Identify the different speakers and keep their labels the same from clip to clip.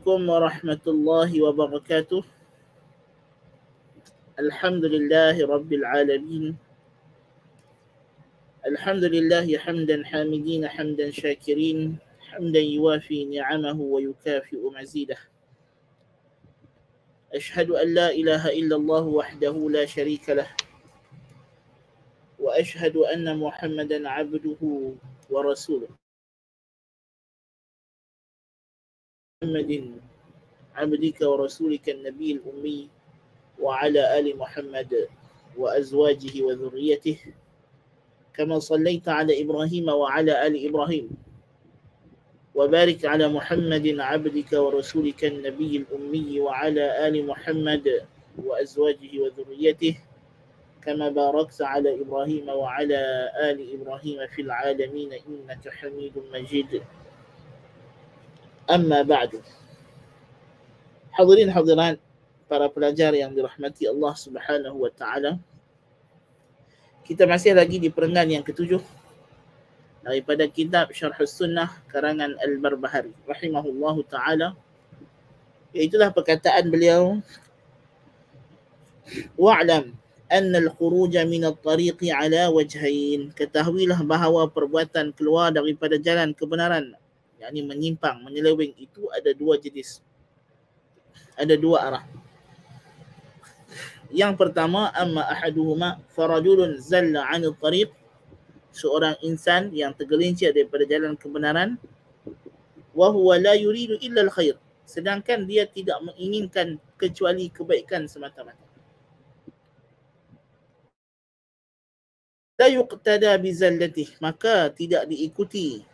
Speaker 1: عليكم ورحمة الله وبركاته. الحمد لله رب العالمين. الحمد لله حمدا حامدين حمدا شاكرين حمدا يوافي نعمه ويكافئ مزيده. أشهد أن لا إله إلا الله وحده لا شريك له، وأشهد أن محمدا عبده ورسوله. محمد عبدك ورسولك النبي الأمي وعلى آل محمد وأزواجه وذريته كما صليت على إبراهيم وعلى آل إبراهيم، وبارك على محمد عبدك ورسولك النبي الأمي وعلى آل محمد وأزواجه وذريته كما باركت على إبراهيم وعلى آل إبراهيم في العالمين إنك حميد مجيد. Amma ba'du. Hadirin hadirat para pelajar yang dirahmati Allah Subhanahu wa taala. Kita masih lagi di perenggan yang ketujuh daripada kitab Syarh Sunnah karangan Al-Barbahari rahimahullahu taala. Iaitulah perkataan beliau, wa'lam anna al-khuruj min at-tariq ala wajhain. Ketahuilah bahawa perbuatan keluar daripada jalan kebenaran, yakni menyimpang, menyeleweng, itu ada dua jenis. Ada dua arah. Yang pertama, amma ahaduhuma farajulun zalla 'anil tariq, seorang insan yang tergelincir daripada jalan kebenaran, wa huwa la yuridu illa al-khair, sedangkan dia tidak menginginkan kecuali kebaikan semata-mata. La yuqtada bi zallatih, maka tidak diikuti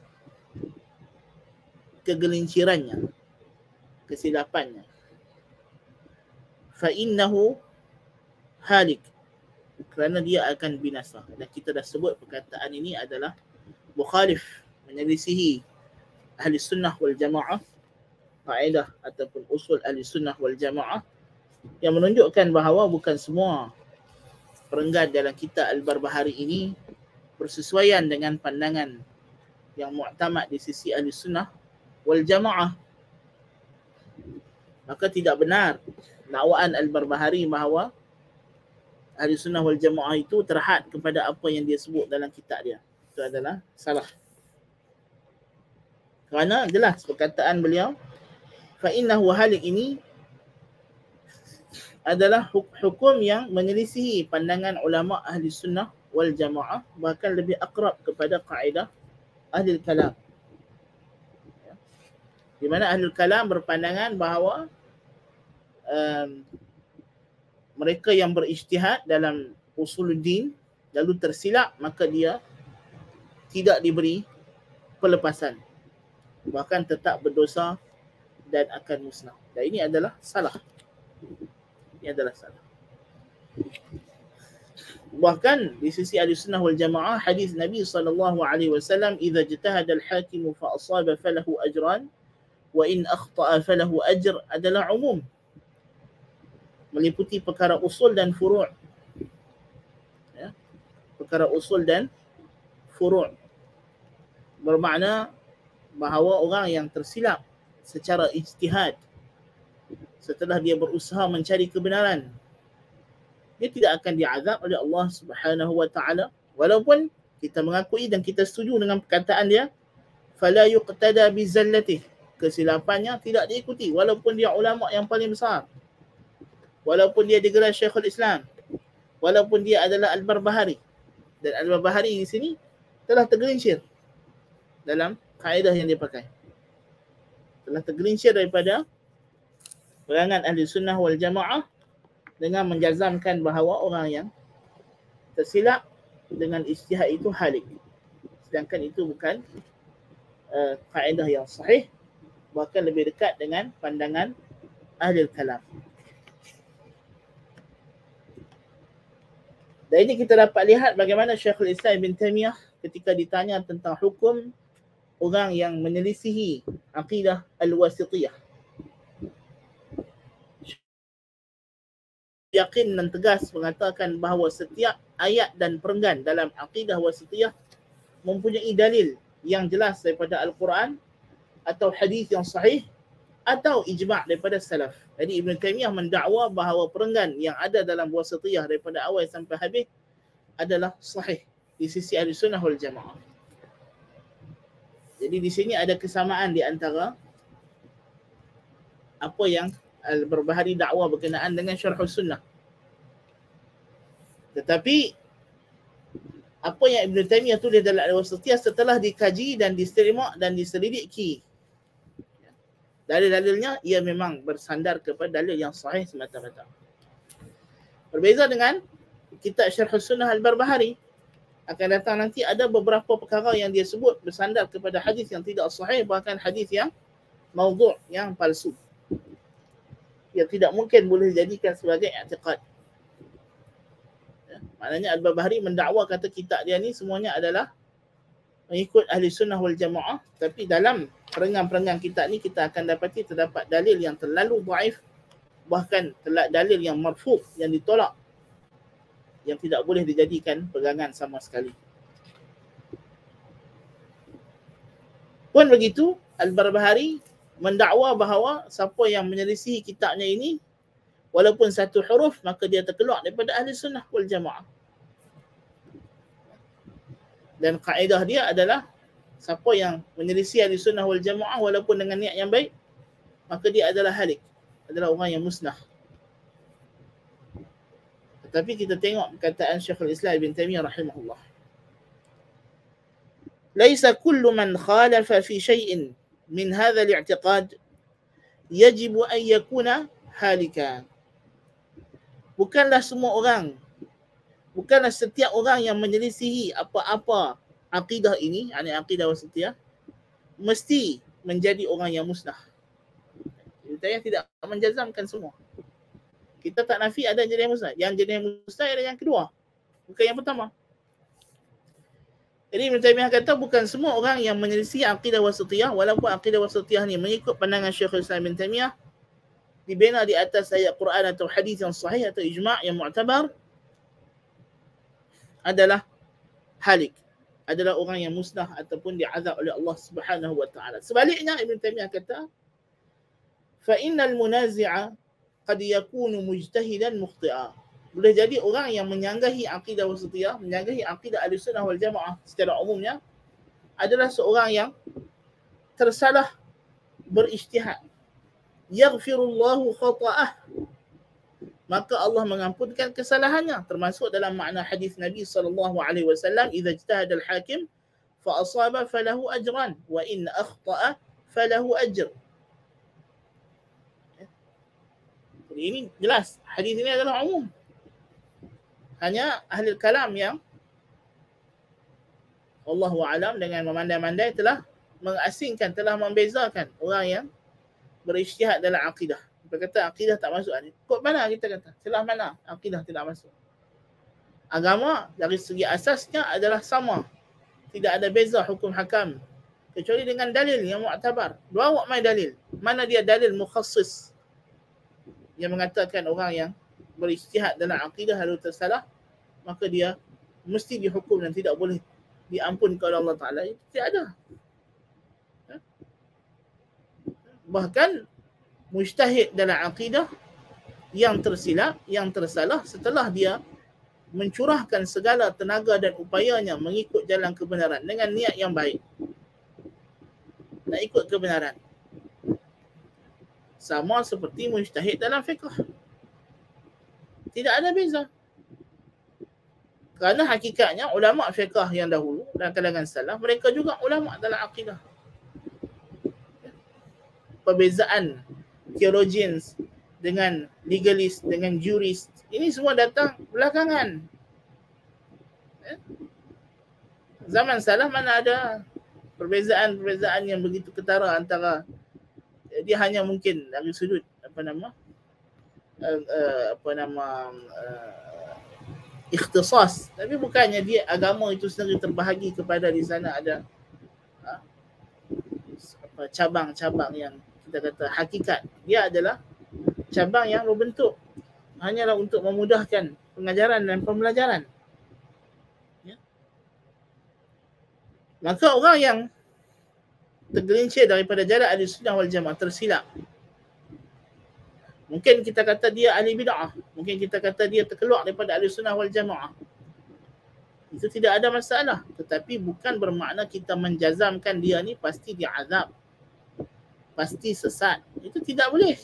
Speaker 1: kegelincirannya, kesilapannya. Fa innahu halik, kerana dia akan binasa. Dan kita dah sebut perkataan ini adalah mukhalif, menyelisihi ahli sunnah wal jamaah, kaedah ataupun usul ahli sunnah wal jamaah, yang menunjukkan bahawa bukan semua perenggan dalam kitab Al-Barbahari ini bersesuaian dengan pandangan yang mu'tamad di sisi ahli sunnah wal jamaah. Maka tidak benar dakwaan Al-Barbahari bahawa ahli sunnah wal jamaah itu terhad kepada apa yang dia sebut dalam kitab dia. Itu adalah salah. Kerana jelas perkataan beliau, fa innahu halik, ini adalah hukum yang menyelisihi pandangan ulama ahli sunnah wal jamaah, bahkan lebih akrab kepada kaedah ahli kalam. Di mana Ahlul Kalam berpandangan bahawa mereka yang berijtihad dalam usuluddin lalu tersilap, maka dia tidak diberi pelepasan, bahkan tetap berdosa dan akan musnah. Dan ini adalah salah. Ini adalah salah. Bahkan di sisi Ahlussunnah wal Jamaah, hadis Nabi SAW, "Idza ijtahada al-hakim fa asaba falahu ajran wa in akhta'a falahu ajr," adalah umum, meliputi perkara usul dan furu'. Ya, perkara usul dan furu'. Bermakna bahawa orang yang tersilap secara ijtihad setelah dia berusaha mencari kebenaran, dia tidak akan diazab oleh Allah Subhanahu wa taala, walaupun kita mengakui dan kita setuju dengan perkataan dia, fala yuqtada bi zallatih, kesilapannya tidak diikuti walaupun dia ulama yang paling besar, walaupun dia digelar Syekhul Islam, walaupun dia adalah Al-Barbahari. Dan Al-Barbahari di sini telah tergelincir dalam kaedah yang dia pakai, telah tergelincir daripada perangan ahli sunnah wal jamaah dengan menjazamkan bahawa orang yang tersilap dengan ijtihad itu halik, sedangkan itu bukan kaedah yang sahih, bahkan lebih dekat dengan pandangan ahli kalam. Dan ini kita dapat lihat bagaimana Syekhul Islam Ibn Taymiyah ketika ditanya tentang hukum orang yang menyelisihi akidah al-wasitiyah, yakin dan tegas mengatakan bahawa setiap ayat dan perenggan dalam akidah wasitiyah mempunyai dalil yang jelas daripada Al-Quran atau hadis yang sahih atau ijma' daripada salaf. Jadi Ibn Taymiyah mendakwa bahawa perenggan yang ada dalam wasatiyah daripada awal sampai habis adalah sahih di sisi Ahli Sunnah wal Jamaah. Jadi di sini ada kesamaan di antara apa yang Al-Barbahari dakwa berkenaan dengan Syarh Sunnah. Tetapi apa yang Ibn Taymiyah tulis dalam Al-Wasatiyah setelah dikaji dan disemak dan diselidiki, dalil-dalilnya ia memang bersandar kepada dalil yang sahih semata-mata. Berbeza dengan kitab Syarh Sunnah Al-Barbahari, akan datang nanti ada beberapa perkara yang dia sebut bersandar kepada hadis yang tidak sahih, bahkan hadis yang maudhu', yang palsu, yang tidak mungkin boleh dijadikan sebagai i'tiqad. Maknanya Al-Barbahari mendakwa kata kitab dia ni semuanya adalah mengikut Ahli Sunnah wal Jamaah, tapi dalam perenggan-perenggan kitab ni kita akan dapati terdapat dalil yang terlalu dhaif, bahkan dalil yang marfu', yang ditolak, yang tidak boleh dijadikan pegangan sama sekali. Pun begitu, Al-Barbahari mendakwa bahawa siapa yang menyelisihi kitabnya ini walaupun satu huruf, maka dia terkeluar daripada Ahli Sunnah wal Jamaah. Dan kaedah dia adalah siapa yang menyelisih Ahli Sunnah wal Jamaah walaupun dengan niat yang baik, maka dia adalah halik, adalah orang yang musnah. Tetapi kita tengok perkataan Syekhul Islam Ibn Taymiyah rahimahullah. Laisa kullu man khalafa fi syai'in min hadha al-i'tiqad yajibu an yakuna halika. Bukanlah semua orang, bukanlah setiap orang yang menyelisihi apa-apa akidah ini, yakni akidah wasatiyah, mesti menjadi orang yang musnah. Saya tidak menjazamkan semua. Kita tak nafi ada yang jadi musnah. Yang jadi musnah ada yang kedua, bukan yang pertama. Jadi Ibn Taymiyah kata bukan semua orang yang menyelisih akidah wasatiyah, walaupun akidah wasatiyah ni mengikut pandangan Syekhul Islam Ibn Taymiyah dibina di atas ayat Quran atau hadis yang sahih atau ijma' yang mu'tabar, adalah halik, adalah orang yang musnah ataupun diazab oleh Allah Subhanahu wa taala. Sebaliknya Ibn Taymiyah kata fa innal munazi'a qad yakunu mujtahidan mukhti'a. Boleh jadi orang yang menyanggahi akidah wasatiyah, menyanggahi akidah Ahlussunnah wal Jamaah secara umumnya adalah seorang yang tersalah berijtihad. Yaghfirullahu khata'ah, maka Allah mengampunkan kesalahannya, termasuk dalam makna hadis Nabi SAW, idza ijtahada al-hakim fa asaba falahu ajran wa in akhta'a falahu ajr. Jadi ini jelas, hadis ini adalah umum. Hanya ahli kalam yang Allahu a'lam dengan memandai-mandai telah mengasingkan, telah membezakan orang yang berijtihad dalam akidah. Kita kata akidah tak masuk. Kod mana kita kata? Celah mana akidah tidak masuk? Agama dari segi asasnya adalah sama. Tidak ada beza hukum hakam. Kecuali dengan dalil yang mu'tabar. Dua awak main dalil. Mana dia dalil mukhassis yang mengatakan orang yang berijtihad dalam akidah lalu tersalah, maka dia mesti dihukum dan tidak boleh diampun oleh Allah Ta'ala. Tidak ada. Bahkan mujtahid dalam akidah yang tersilap, yang tersalah, setelah dia mencurahkan segala tenaga dan upayanya mengikut jalan kebenaran dengan niat yang baik, nak ikut kebenaran, sama seperti mujtahid dalam fiqh. Tidak ada beza. Kerana hakikatnya ulama fiqh yang dahulu dan kalangan salaf, mereka juga ulama dalam akidah. Perbezaan theologians dengan legalist, dengan jurist, ini semua datang belakangan. Zaman salaf mana ada perbezaan-perbezaan yang begitu ketara antara, dia hanya mungkin dari sudut ikhtisas, tapi bukannya dia agama itu sendiri terbahagi kepada di sana ada cabang-cabang yang kita kata hakikat. Dia adalah cabang yang berbentuk hanyalah untuk memudahkan pengajaran dan pembelajaran. Ya. Maka orang yang tergelincir daripada jalan Ahlussunnah wal Jamaah, tersilap Mungkin kita kata dia ahli bid'ah, mungkin kita kata dia terkeluar daripada ahli sunnah wal jamaah. Itu tidak ada masalah, tetapi bukan bermakna kita menjazamkan dia ni pasti dia azab, pasti sesat. Itu tidak boleh.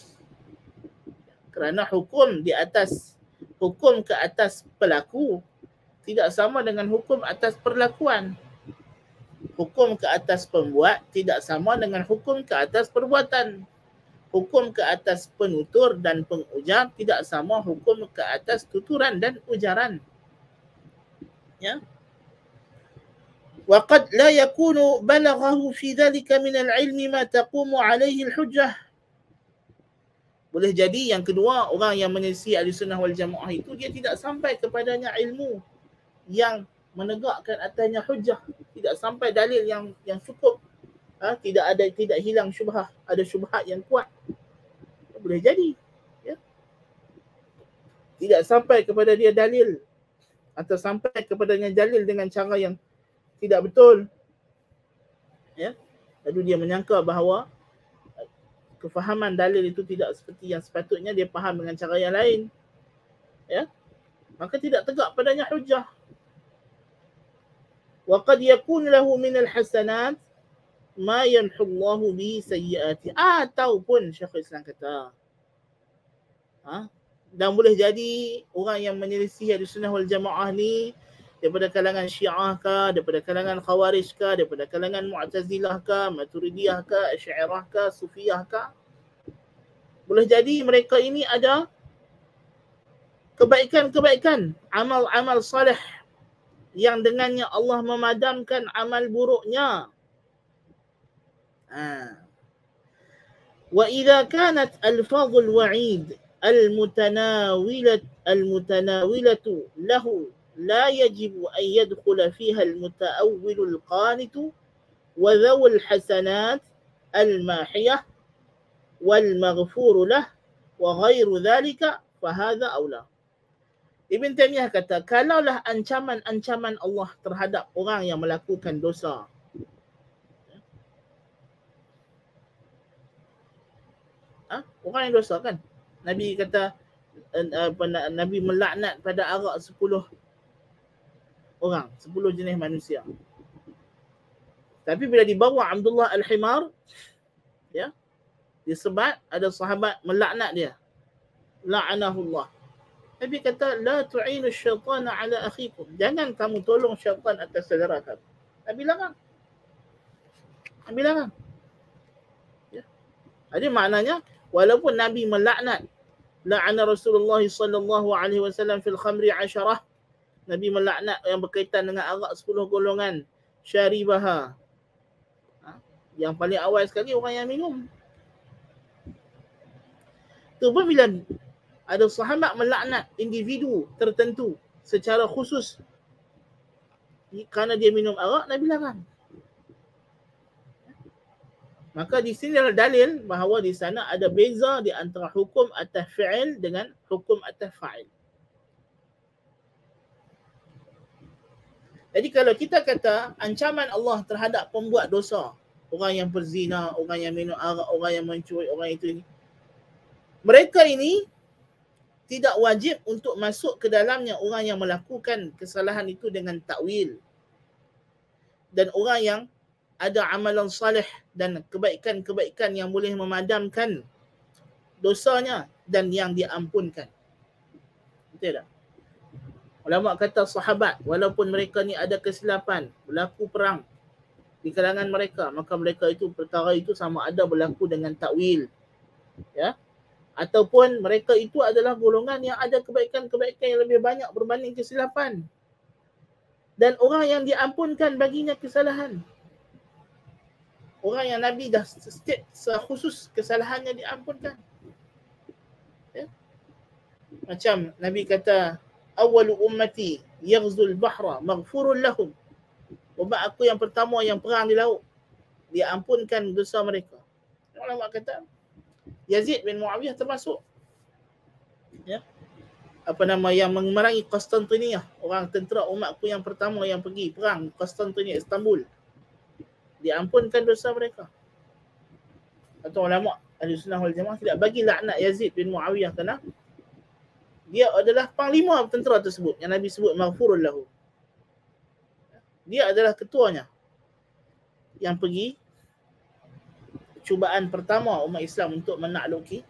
Speaker 1: Kerana hukum ke atas pelaku tidak sama dengan hukum atas perlakuan. Hukum ke atas pembuat tidak sama dengan hukum ke atas perbuatan. Hukum ke atas penutur dan pengujar tidak sama hukum ke atas tuturan dan ujaran. Ya. Wa qad la yakunu balaghahu fi dhalika min al-'ilmi ma taqumu 'alayhi al-hujjah. Boleh jadi yang kedua, orang yang menyelisih Ahlussunnah wal Jamaah itu dia tidak sampai kepadanya ilmu yang menegakkan atasnya hujjah, tidak sampai dalil yang cukup. Tidak hilang syubhah, ada syubhat yang kuat. Boleh jadi, ya. Tidak sampai kepada dia dalil atau sampai kepadanya dalil dengan cara yang tidak betul, ya. Lalu dia menyangka bahawa kefahaman dalil itu tidak seperti yang sepatutnya, dia faham dengan cara yang lain, ya. Maka tidak tegak padanya hujjah. Wa qad yakun lahu min al-hasanat ma yamhu Allahu bi sayyiati. Ataupun Syekhul Islam kata, dan boleh jadi orang yang menyelisih Ahlussunnah wal Jamaah ni daripada kalangan Syiah kah, daripada kalangan Khawarij kah, daripada kalangan Mu'tazilah kah, Maturidiyah kah, Asy'ariyah kah, Sufiyah kah. Boleh jadi mereka ini ada kebaikan-kebaikan, amal-amal salih yang dengannya Allah memadamkan amal buruknya. Wa idza kanat alfadhul wa'id المتناولة له لا يجب أن يدخل فيها المتأول القانت وذو الحسنات الماحية والمغفور له وغير ذلك فهذا أولى. Ibn Taymiyah kata, kalaulah ancaman-ancaman Allah terhadap orang yang melakukan dosa, orang yang dosa kan, Nabi kata, Nabi melaknat pada arak 10 orang, 10 jenis manusia. Tapi bila dibawa Abdullah Al-Himar, ya, disebat ada sahabat melaknat dia, la'anahullah. Nabi kata, la tu'inu syaitana ala akhikum, jangan kamu tolong syaitan atas saudara kamu. Nabi larang. Ya. Jadi maknanya walaupun Nabi melaknat, la'ana Rasulullah sallallahu alaihi wasallam fil khamri 10, Nabi melaknat yang berkaitan dengan arak 10 golongan, syaribaha. Yang paling awal sekali orang yang minum. Tu pun bila ada sahabat melaknat individu tertentu secara khusus kerana dia minum arak, Nabi larang. Maka di sini adalah dalil bahawa di sana ada beza di antara hukum atas fi'il dengan hukum atas fa'il. Jadi kalau kita kata ancaman Allah terhadap pembuat dosa, orang yang berzina, orang yang minum arak, orang yang mencuri, orang itu ini, mereka ini tidak wajib untuk masuk ke dalamnya orang yang melakukan kesalahan itu dengan takwil. Dan orang yang ada amalan salih dan kebaikan-kebaikan yang boleh memadamkan dosanya dan yang diampunkan. Betul tak? Ulama kata sahabat, walaupun mereka ni ada kesilapan, berlaku perang di kalangan mereka, maka mereka itu perkara itu sama ada berlaku dengan takwil, ya, ataupun mereka itu adalah golongan yang ada kebaikan-kebaikan yang lebih banyak berbanding kesilapan, dan orang yang diampunkan baginya kesalahan. Orang yang Nabi dah state khusus kesalahannya diampunkan. Ya? Macam Nabi kata, awwalu ummati yaghzul bahra maghfurun lahum. Umat aku yang pertama yang perang di laut, diampunkan dosa mereka. Ulama kata Yazid bin Muawiyah termasuk, ya, yang memerangi Konstantinia, orang tentera umatku yang pertama yang pergi perang Konstantinia, Istanbul, diampunkan dosa mereka. Atau ulama Ahlussunnah wal Jamaah tidak bagi laknat Yazid bin Muawiyah kerana dia adalah panglima tentera tersebut yang Nabi sebut maghfurun lahu. Dia adalah ketuanya yang pergi cubaan pertama umat Islam untuk menakluki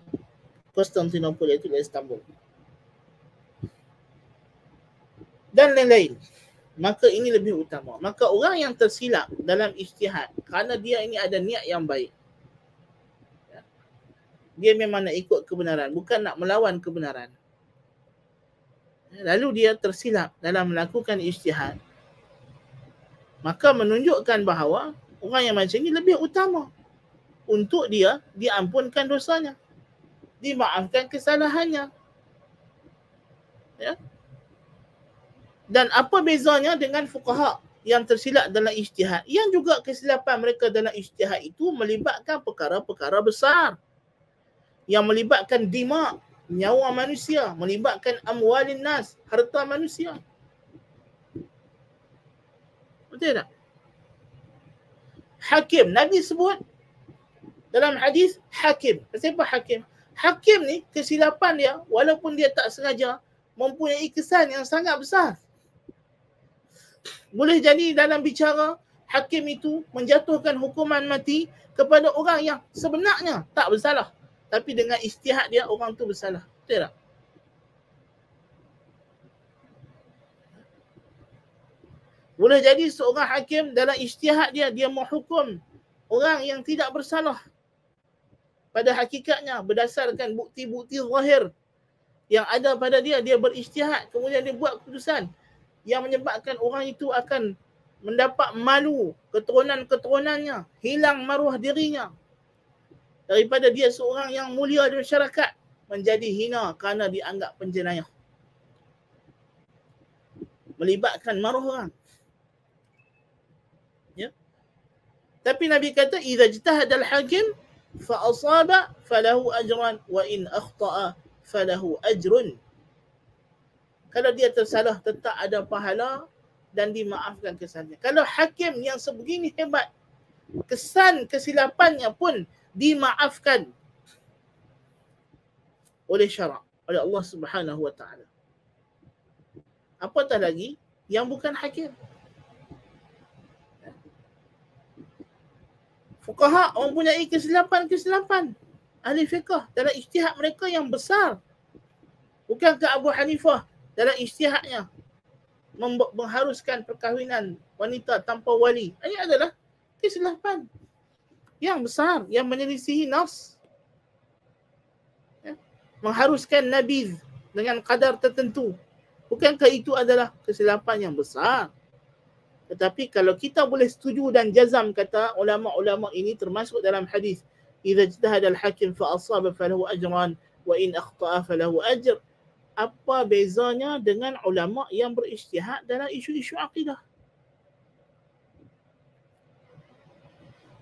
Speaker 1: Konstantinopel, iaitu Istanbul. Dan lain-lain. Maka ini lebih utama. Maka orang yang tersilap dalam ijtihad kerana dia ini ada niat yang baik, dia memang nak ikut kebenaran, bukan nak melawan kebenaran, lalu dia tersilap dalam melakukan ijtihad, maka menunjukkan bahawa orang yang macam ini lebih utama untuk dia diampunkan dosanya, dimaafkan kesalahannya. Ya. Dan apa bezanya dengan fuqaha yang tersilap dalam ijtihad, yang juga kesilapan mereka dalam ijtihad itu melibatkan perkara-perkara besar, yang melibatkan dima, nyawa manusia, melibatkan amwalin nas, harta manusia. Betul tak? Hakim, Nabi sebut dalam hadis hakim. Siapa hakim? Hakim ni kesilapan dia, walaupun dia tak sengaja, mempunyai kesan yang sangat besar. Boleh jadi dalam bicara, hakim itu menjatuhkan hukuman mati kepada orang yang sebenarnya tak bersalah, tapi dengan ijtihad dia, orang tu bersalah. Betul tak? Boleh jadi seorang hakim dalam ijtihad dia, dia menghukum orang yang tidak bersalah pada hakikatnya berdasarkan bukti-bukti zahir yang ada pada dia, dia berijtihad, kemudian dia buat keputusan yang menyebabkan orang itu akan mendapat malu keturunan-keturunannya, hilang maruah dirinya, daripada dia seorang yang mulia di masyarakat menjadi hina kerana dianggap penjenayah, melibatkan maruah orang. Ya. Tapi Nabi kata idza ijtahada al-hakim fa asaba falahu ajran wa in akhta'a falahu ajrun. Kalau dia tersalah tetap ada pahala dan dimaafkan kesalahannya. Kalau hakim yang sebegini hebat, kesan kesilapannya pun dimaafkan oleh syarak, oleh Allah Subhanahu wa taala. Apatah lagi yang bukan hakim. Fuqaha mempunyai kesilapan-kesilapan. Ahli fiqh dalam ijtihad mereka yang besar. Bukankah Abu Hanifah dalam ijtihadnya mengharuskan perkahwinan wanita tanpa wali? Ini adalah kesilapan yang besar yang menyelisihi nas. Ya. Mengharuskan nabiz dengan kadar tertentu. Bukankah itu adalah kesilapan yang besar? Tetapi kalau kita boleh setuju dan jazam kata ulama-ulama ini termasuk dalam hadis idza ijtahada al-hakim fa asaba falahu ajran wa in akhta'a falahu ajr, apa bezanya dengan ulama yang berijtihad dalam isu-isu akidah?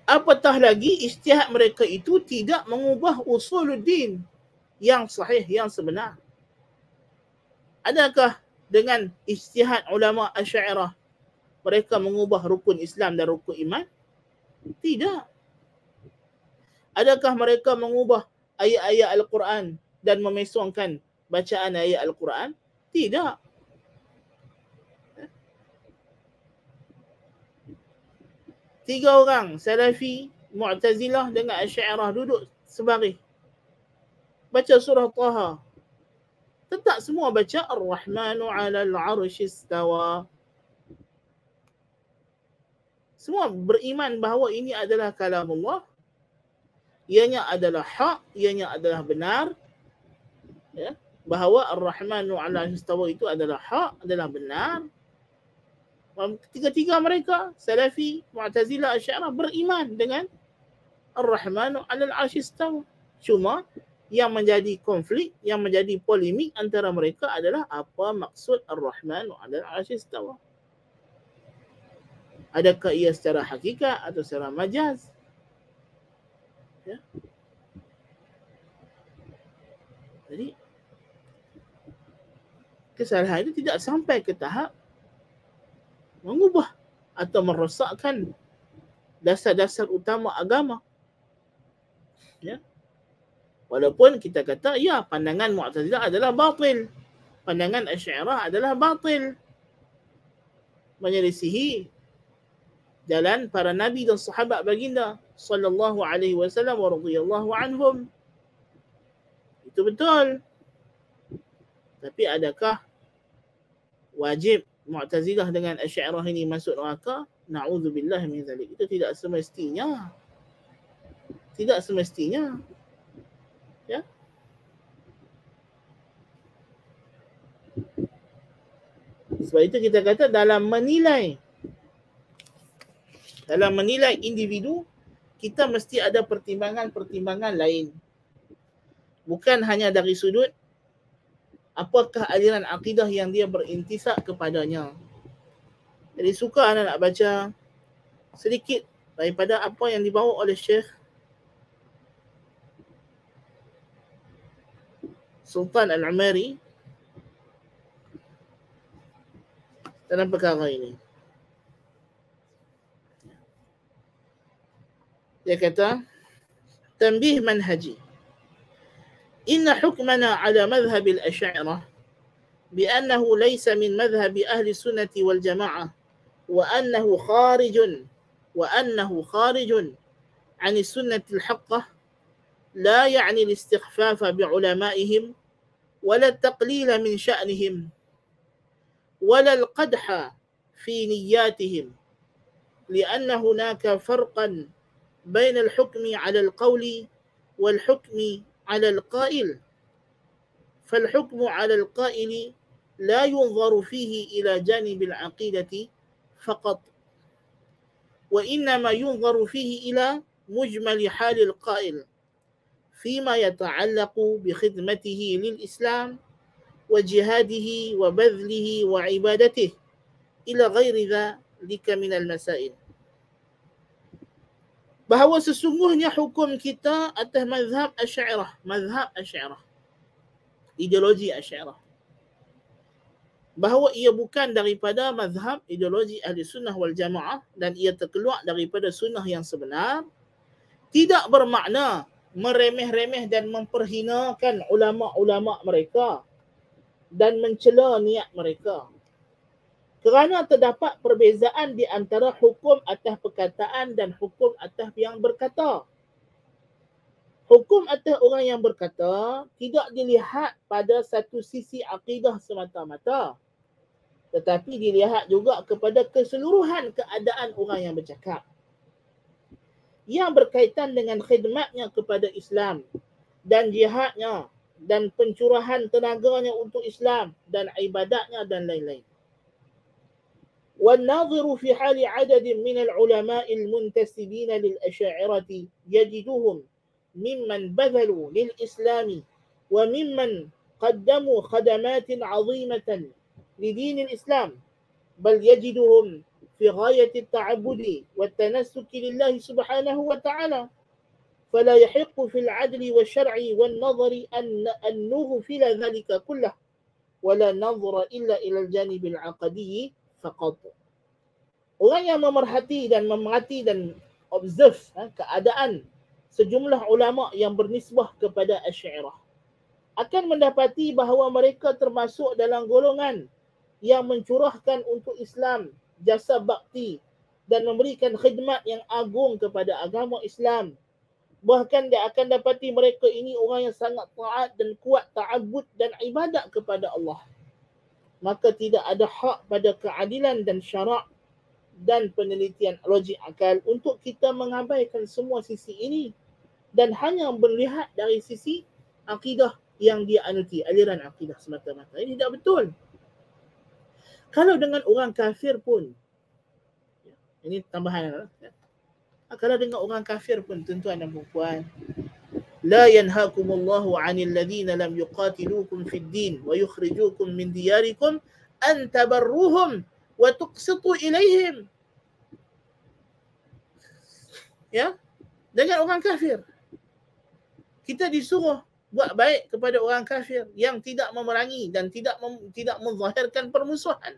Speaker 1: Apatah lagi ijtihad mereka itu tidak mengubah usuluddin yang sahih, yang sebenar. Adakah dengan ijtihad ulama Asy'ariyah mereka mengubah rukun Islam dan rukun iman? Tidak. Adakah mereka mengubah ayat-ayat Al-Quran dan memesongkan bacaan ayat Al-Quran? Tidak. Tiga orang, Salafi, Mu'tazilah dengan Asy'ariyah duduk sebaris, baca surah Taha. Tetap semua baca Ar-Rahmanu 'alal 'arsy istawa. Semua beriman bahawa ini adalah kalamullah, ianya adalah hak, ianya adalah benar. Ya, bahawa Ar-Rahmanu 'alal 'arsy istawa itu adalah hak, adalah benar. Tiga-tiga mereka, Salafi, Mu'tazilah, Asy'ariyah, beriman dengan Ar-Rahmanu 'alal 'arsy istawa. Cuma yang menjadi konflik, yang menjadi polemik antara mereka adalah apa maksud Ar-Rahmanu 'alal 'arsy istawa. Adakah ia secara hakikat atau secara majaz? Ya. Jadi kesalahan itu tidak sampai ke tahap mengubah atau merosakkan dasar-dasar utama agama. Ya. Walaupun kita kata, ya, pandangan Mu'tazilah adalah batil. Pandangan Asy'ariyah adalah batil. Menyelisihi jalan para nabi dan sahabat baginda sallallahu alaihi wasallam wa radhiyallahu anhum. Itu betul. Tapi adakah wajib Mu'tazilah dengan Asy'ariyah ini masuk neraka? Na'udzubillah min zalik. Itu tidak semestinya. Tidak semestinya. Ya. Sebab itu kita kata dalam menilai individu, kita mesti ada pertimbangan-pertimbangan lain. Bukan hanya dari sudut apakah aliran akidah yang dia berintisab kepadanya. Jadi suka anak nak baca sedikit daripada apa yang dibawa oleh Syekh Sultan Al-Amari dalam perkara ini. Dia kata, tanbih manhaji. Inna hukmana ala madhhab al-Asy'ariyah بأنه ليس من مذهب أهل السنة والجماعة وأنه خارج عن السنة الحقة لا يعني الاستخفاف بعلمائهم ولا التقليل من شأنهم ولا القدح في نياتهم لأن هناك فرقا بين الحكم على القول والحكم على القائل فالحكم على القائل لا ينظر فيه إلى جانب العقيدة فقط وإنما ينظر فيه إلى مجمل حال القائل فيما يتعلق بخدمته للإسلام وجهاده وبذله وعبادته إلى غير ذلك من المسائل. Bahawa sesungguhnya hukum kita atas mazhab Asy'ariyah, ideologi Asy'ariyah. Bahawa ia bukan daripada mazhab ideologi Ahli Sunnah wal Jamaah dan ia terkeluar daripada sunnah yang sebenar, tidak bermakna meremeh-remeh dan memperhinakan ulama-ulama mereka dan mencela niat mereka. Kerana terdapat perbezaan di antara hukum atas perkataan dan hukum atas yang berkata. Hukum atas orang yang berkata tidak dilihat pada satu sisi akidah semata-mata, tetapi dilihat juga kepada keseluruhan keadaan orang yang bercakap, yang berkaitan dengan khidmatnya kepada Islam dan jihadnya dan pencurahan tenaganya untuk Islam dan ibadatnya dan lain-lain. والناظر في حال عدد من العلماء المنتسبين للأشاعرة يجدهم ممن بذلوا للإسلام وممن قدموا خدمات عظيمة لدين الإسلام بل يجدهم في غاية التعبد والتنسك لله سبحانه وتعالى فلا يحق في العدل والشرع والنظر أن نغفل ذلك كله ولا ننظر إلا إلى الجانب العقدي فقط. Orang yang memerhati dan memerhati dan observe keadaan sejumlah ulama yang bernisbah kepada Asy'ariyah akan mendapati bahawa mereka termasuk dalam golongan yang mencurahkan untuk Islam jasa bakti dan memberikan khidmat yang agung kepada agama Islam. Bahkan dia akan dapati mereka ini orang yang sangat taat dan kuat ta'abbud dan ibadat kepada Allah. Maka tidak ada hak pada keadilan dan syarak dan penelitian logik akal untuk kita mengabaikan semua sisi ini dan hanya melihat dari sisi akidah yang dia anuti, aliran akidah semata-mata. Ini tidak betul. Kalau dengan orang kafir pun, ini tambahan, kalau dengan orang kafir pun, tuan-tuan dan puan-puan, la yanhakumullahu 'anil ladzina lam yuqatilukum fid din wa yukhrijukum min diyarikum an tabarruhum wa tuqsitu ilaihim. Ya, dengan orang kafir kita disuruh buat baik kepada orang kafir yang tidak memerangi dan tidak menzahirkan permusuhan.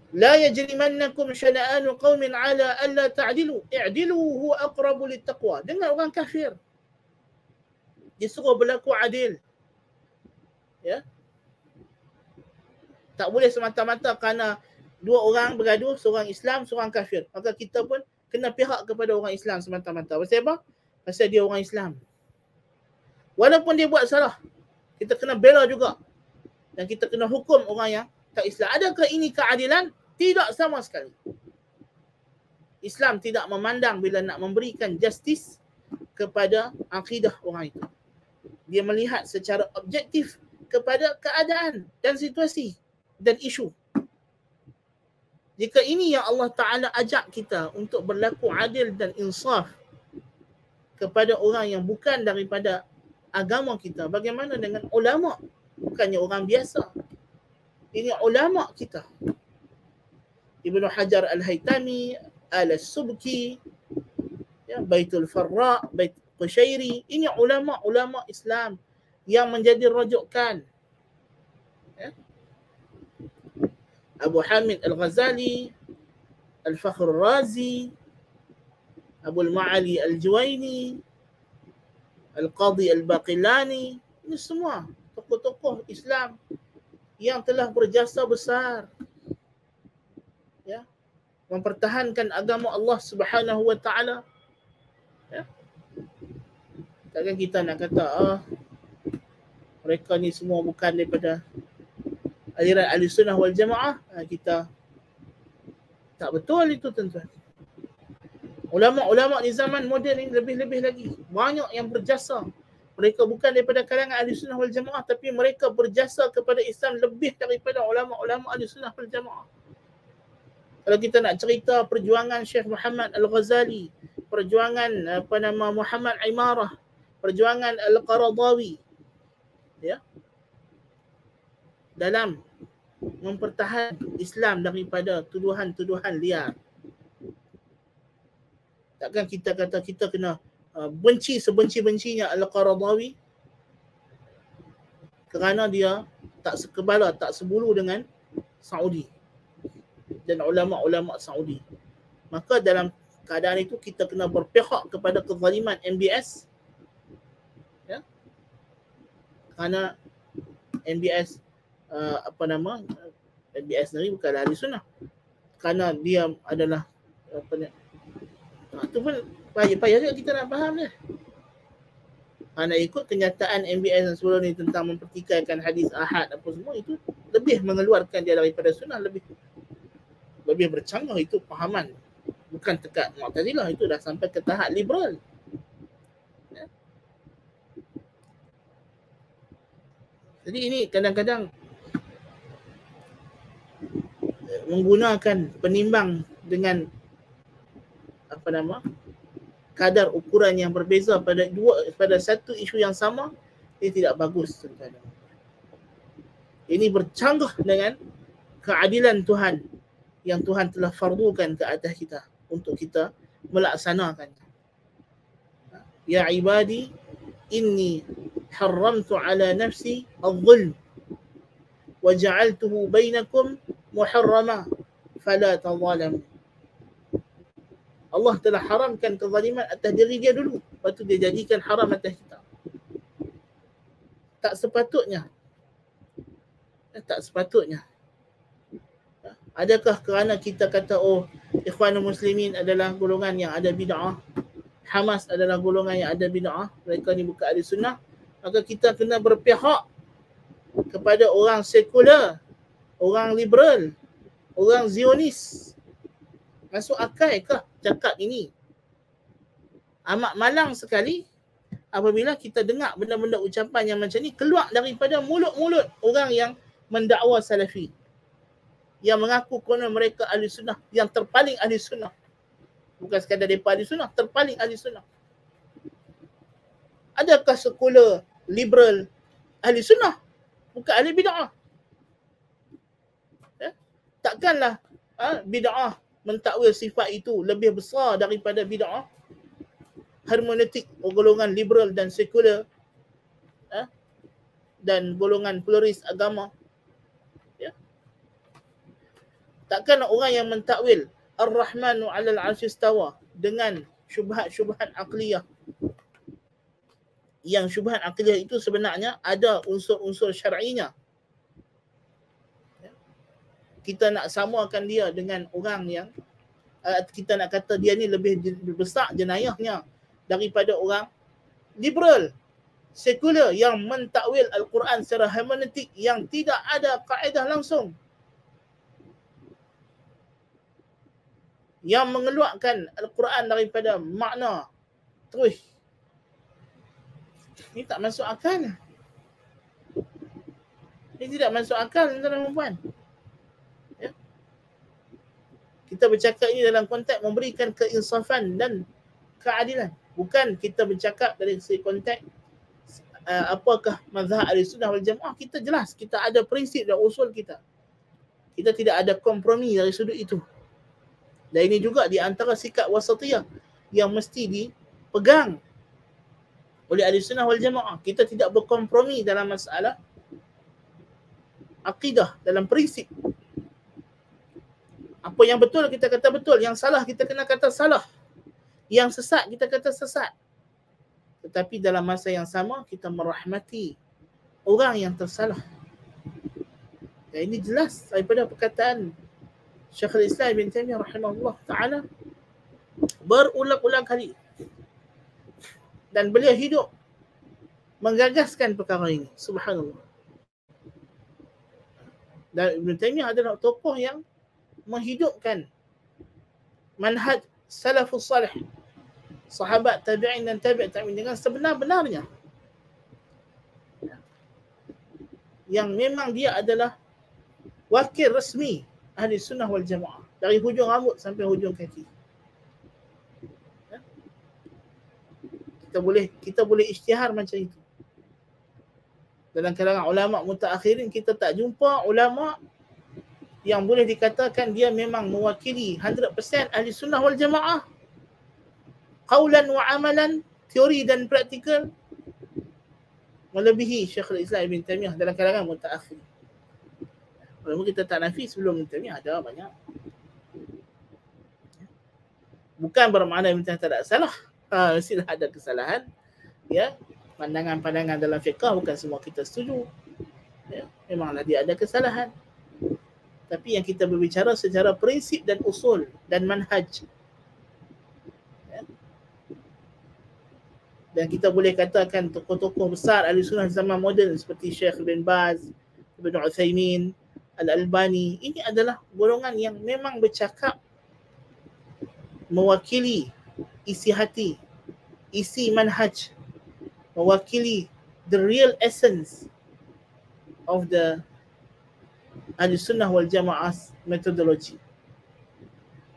Speaker 1: La yajrimannakum syana'anu qaumin 'ala alla ta'dilu i'dilu huwa aqrabu littaqwa. Dengan orang kafir Dia suruh berlaku adil. Ya. Tak boleh semata-mata kerana dua orang bergaduh, seorang Islam, seorang kafir. Maka kita pun kena pihak kepada orang Islam semata-mata. Pasal apa? Pasal dia orang Islam. Walaupun dia buat salah, kita kena bela juga. Dan kita kena hukum orang yang tak Islam. Adakah ini keadilan? Tidak sama sekali. Islam tidak memandang bila nak memberikan justice kepada akidah orang itu. Dia melihat secara objektif kepada keadaan dan situasi dan isu. Jika ini yang Allah Ta'ala ajak kita untuk berlaku adil dan insaf kepada orang yang bukan daripada agama kita, bagaimana dengan ulama? Bukannya orang biasa. Ini ulama kita. Ibnu Hajar Al-Haytami, Al-Subki, ya, Baitul Farra, Bait Qushairi, ini ulama-ulama Islam yang menjadi rujukan. Ya. Abu Hamid Al-Ghazali, Al-Fakhr Razi, Abu Al-Ma'ali Al-Juwaini, Al-Qadhi Al-Baqilani, ini semua tokoh-tokoh Islam yang telah berjasa besar, ya, mempertahankan agama Allah Subhanahu wa Ta'ala. Ya. Takkan kita nak kata mereka ni semua bukan daripada aliran Ahlussunnah wal Jamaah. Kita tak betul itu, tuan-tuan. Ulama-ulama di zaman moden ini lebih-lebih lagi. Banyak yang berjasa. Mereka bukan daripada kalangan Ahlussunnah wal Jamaah, tapi mereka berjasa kepada Islam lebih daripada ulama-ulama Ahlussunnah wal Jamaah. Kalau kita nak cerita perjuangan Syekh Muhammad Al-Ghazali, perjuangan Muhammad Imarah, perjuangan Al-Qaradawi, ya, dalam mempertahankan Islam daripada tuduhan-tuduhan liar. Takkan kita kata kita kena benci sebenci-bencinya Al-Qaradawi kerana dia tak sekebala, tak sebulu dengan Saudi dan ulama-ulama Saudi. Maka dalam keadaan itu kita kena berpihak kepada kezaliman MBS, ya, kerana MBS MBS sendiri bukan ahli sunnah, kerana dia adalah itu pun payah juga kita nak faham dia. Nak ikut kenyataan MBS yang sebelum ni tentang mempertikaikan hadis ahad apa semua, itu lebih mengeluarkan dia daripada sunnah, lebih bercanggah itu pahaman. Bukan dekat Mu'tazilah, itu dah sampai ke tahap liberal. Ya. Jadi ini kadang-kadang menggunakan penimbang dengan kadar ukuran yang berbeza pada satu isu yang sama, ini tidak bagus, tuan-tuan. Ini bercanggah dengan keadilan Tuhan yang Tuhan telah fardukan ke atas kita untuk kita melaksanakan. Ya ibadi, inni haramtu ala nafsi al-zulm wa ja'altuhu bainakum muharrama fala tazalamu. Allah telah haramkan kezaliman atas diri dia dulu, lepas tu dia jadikan haram atas kita. Tak sepatutnya. Adakah kerana kita kata Ikhwanul Muslimin adalah golongan yang ada bid'ah, Hamas adalah golongan yang ada bid'ah, mereka ni bukan ahli sunnah, maka kita kena berpihak kepada orang sekular, orang liberal, orang Zionis? Masuk akalkah cakap ini? Amat malang sekali apabila kita dengar benda-benda ucapan yang macam ni keluar daripada mulut-mulut orang yang mendakwa salafi, yang mengaku konon mereka ahli sunnah, yang terpaling ahli sunnah. Bukan sekadar mereka ahli sunnah, terpaling ahli sunnah. Adakah sekular, liberal ahli sunnah? Bukan ahli bid'ah. Ya? Takkanlah bid'ah mentakwil sifat itu lebih besar daripada bid'ah hermeneutik golongan liberal dan sekular, dan golongan pluralis agama. Ya. Takkan orang yang mentakwil Ar-Rahmanu 'alal 'arsy istawa dengan syubhat-syubhat aqliyah, yang syubhat akidah itu sebenarnya ada unsur-unsur syar'inya. Kita nak samakan dia dengan orang yang kita nak kata dia ni lebih besar jenayahnya daripada orang liberal, sekular yang mentakwil Al-Quran secara hermeneutik yang tidak ada kaedah langsung, yang mengeluarkan Al-Quran daripada makna terus. Ini tak masuk akal. Ini tidak masuk akal, tuan-tuan dan puan. Ya. Kita bercakap ini dalam konteks memberikan keinsafan dan keadilan. Bukan kita bercakap dari segi konteks apakah mazhab Ahlussunnah wal Jamaah. Kita jelas, kita ada prinsip dan usul kita. Kita tidak ada kompromi dari sudut itu. Dan ini juga di antara sikap wasatiyah yang mesti dipegang oleh Ahlussunnah wal Jamaah. Kita tidak berkompromi dalam masalah akidah, dalam prinsip. Apa yang betul kita kata betul, yang salah kita kena kata salah, yang sesat kita kata sesat. Tetapi dalam masa yang sama kita merahmati orang yang tersalah. Dan ini jelas daripada perkataan Syekhul Islam Ibn Taymiyah rahimahullah ta'ala berulang-ulang kali. Dan beliau hidup menggagaskan perkara ini. Subhanallah. Dan Ibn Taymiyah adalah tokoh yang menghidupkan manhaj salafus salih, sahabat tabi'in dan tabi' tabi'in dengan sebenar-benarnya. Yang memang dia adalah wakil resmi Ahlussunnah wal Jamaah dari hujung rambut sampai hujung kaki. Kita boleh isytihar macam itu. Dalam kalangan ulama mutaakhirin kita tak jumpa ulama yang boleh dikatakan dia memang mewakili 100% Ahlussunnah wal Jamaah qaulan wa amalan, teori dan praktikal, melebihi Syekhul Islam Ibn Taymiyah dalam kalangan mutaakhirin. Walaupun kita tak nafi sebelum Ibn Taymiyah ada banyak. Bukan bermakna Ibn Taymiyah tak ada salah. Mestilah ada kesalahan. Ya, pandangan-pandangan dalam fiqh bukan semua kita setuju. Ya, memanglah dia ada kesalahan. Tapi yang kita berbicara secara prinsip dan usul dan manhaj. Ya. Dan kita boleh katakan tokoh-tokoh besar Ahlussunnah zaman moden seperti Syekh Ibn Baz, Ibn Uthaymin, Al-Albani, ini adalah golongan yang memang bercakap mewakili isi hati, isi manhaj, mewakili the real essence of the Ahlussunnah wal Jamaah methodology,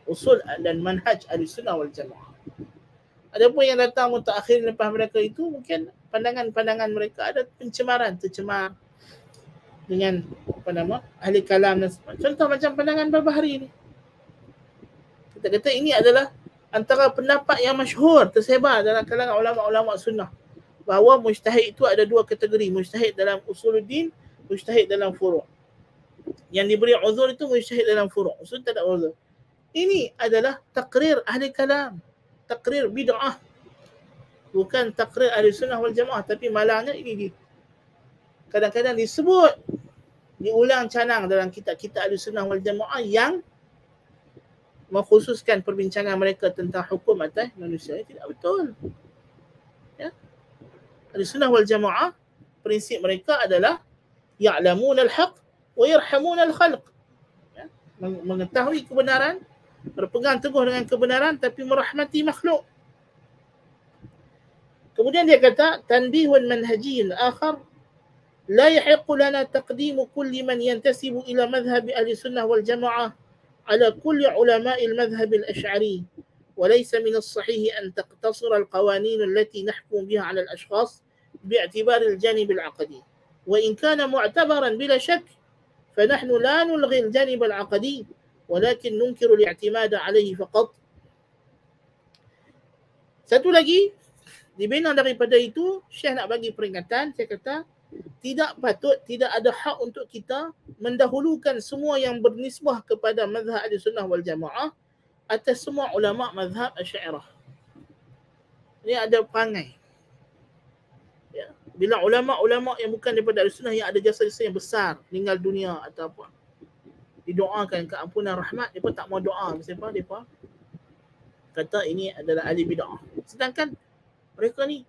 Speaker 1: usul dan manhaj Ahlussunnah wal Jamaah. Adapun yang datang mutaakhir lepas mereka itu, mungkin pandangan-pandangan mereka ada pencemaran, tercemar dengan ahli kalam dan sebagainya. Contoh macam pandangan Barbahari ini. Kita kata ini adalah antara pendapat yang masyhur tersebar dalam kalangan ulama-ulama sunnah, bahawa mujtahid itu ada dua kategori, mujtahid dalam usuluddin, mujtahid dalam furu'. Yang diberi uzur itu mujtahid dalam furu', usul tak ada uzur. Ini adalah takrir ahli kalam, takrir bid'ah, bukan takrir ahli sunnah wal jamaah. Tapi malangnya ini kadang-kadang disebut, diulang canang dalam kitab-kitab ahli sunnah wal jamaah yang mengkhususkan perbincangan mereka tentang hukum atas manusia. Tidak betul. Ya. Ahlussunnah wal Jamaah, prinsip mereka adalah ya'lamun al-haq wa yarhamun al-khalq. Ya. Mengetahui kebenaran, berpegang teguh dengan kebenaran, tapi merahmati makhluk. Kemudian dia kata, tanbihun manhajiyyin akhar la yahiqqu lana taqdimu kulli man yantasibu ila madhhabi ahli sunnah wal jamaah على كل علماء المذهب الأشعري، وليس من الصحيح أن تقتصر القوانين التي نحكم بها على الأشخاص باعتبار الجانب العقدي، وإن كان معتبرا بلا شك فنحن لا نلغي الجانب العقدي ولكن ننكر الاعتماد عليه فقط. Satu lagi, dibina daripada itu, Syekh nak bagi peringatan. Saya kata, tidak patut, tidak ada hak untuk kita mendahulukan semua yang bernisbah kepada mazhab Ahlussunnah wal Jamaah atas semua ulama mazhab Asy'ariyah. Ini ada perangai. Bila ulama-ulama yang bukan daripada Ahlussunnah yang ada jasa-jasa yang besar meninggal dunia atau apa, didoakan keampunan rahmat, mereka tak mau doa. Sebab mereka kata ini adalah ahli bid'ah. Sedangkan mereka ni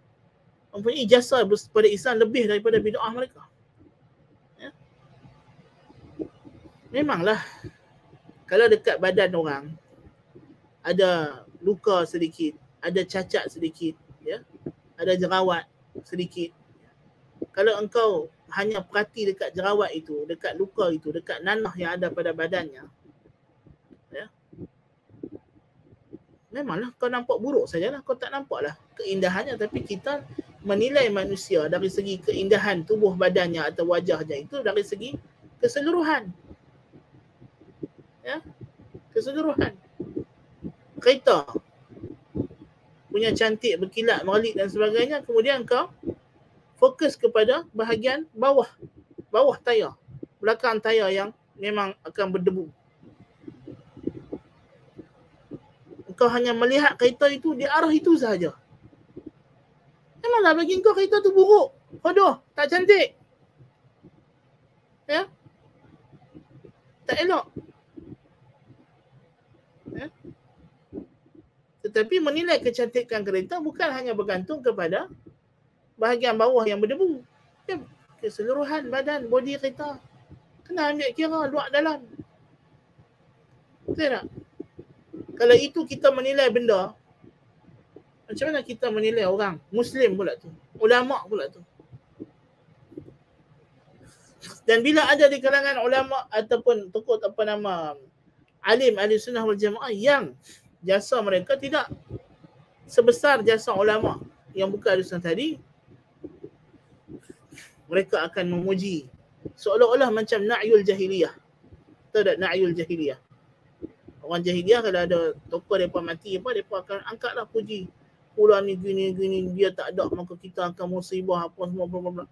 Speaker 1: mempunyai jasa pada Islam lebih daripada bid'ah mereka. Ya? Memanglah kalau dekat badan orang ada luka sedikit, ada cacat sedikit, ya, ada jerawat sedikit. Kalau engkau hanya perhati dekat jerawat itu, dekat luka itu, dekat nanah yang ada pada badannya, ya, memanglah kau nampak buruk sajalah, kau tak nampaklah keindahannya. Tapi kita menilai manusia dari segi keindahan tubuh badannya atau wajahnya itu dari segi keseluruhan. Ya, keseluruhan. Kereta punya cantik, berkilat, merlip dan sebagainya, kemudian kau fokus kepada bahagian bawah tayar, belakang tayar yang memang akan berdebu. Kau hanya melihat kereta itu di arah itu sahaja. Memanglah bagi kau kereta tu buruk, bodoh, tak cantik. Ya? Tak elok. Ya? Tetapi menilai kecantikan kereta bukan hanya bergantung kepada bahagian bawah yang berdebu. Ya, keseluruhan badan, bodi kereta. Kena ambil kira luar dalam. Betul tak? Kalau itu kita menilai benda, macam mana kita menilai orang? Muslim pula tu. Ulama pula tu. Dan bila ada di kalangan ulama ataupun tokoh alim Ahlussunnah wal Jamaah yang jasa mereka tidak sebesar jasa ulama yang bukan Ahlussunnah tadi, mereka akan memuji seolah-olah macam na'yul jahiliyah. Tahu tak na'yul jahiliyah? Orang jahiliyah kalau ada tokoh mereka mati apa, mereka akan angkatlah puji. Fulan ni gini, dia tak ada maka kita akan musibah apa semua bla.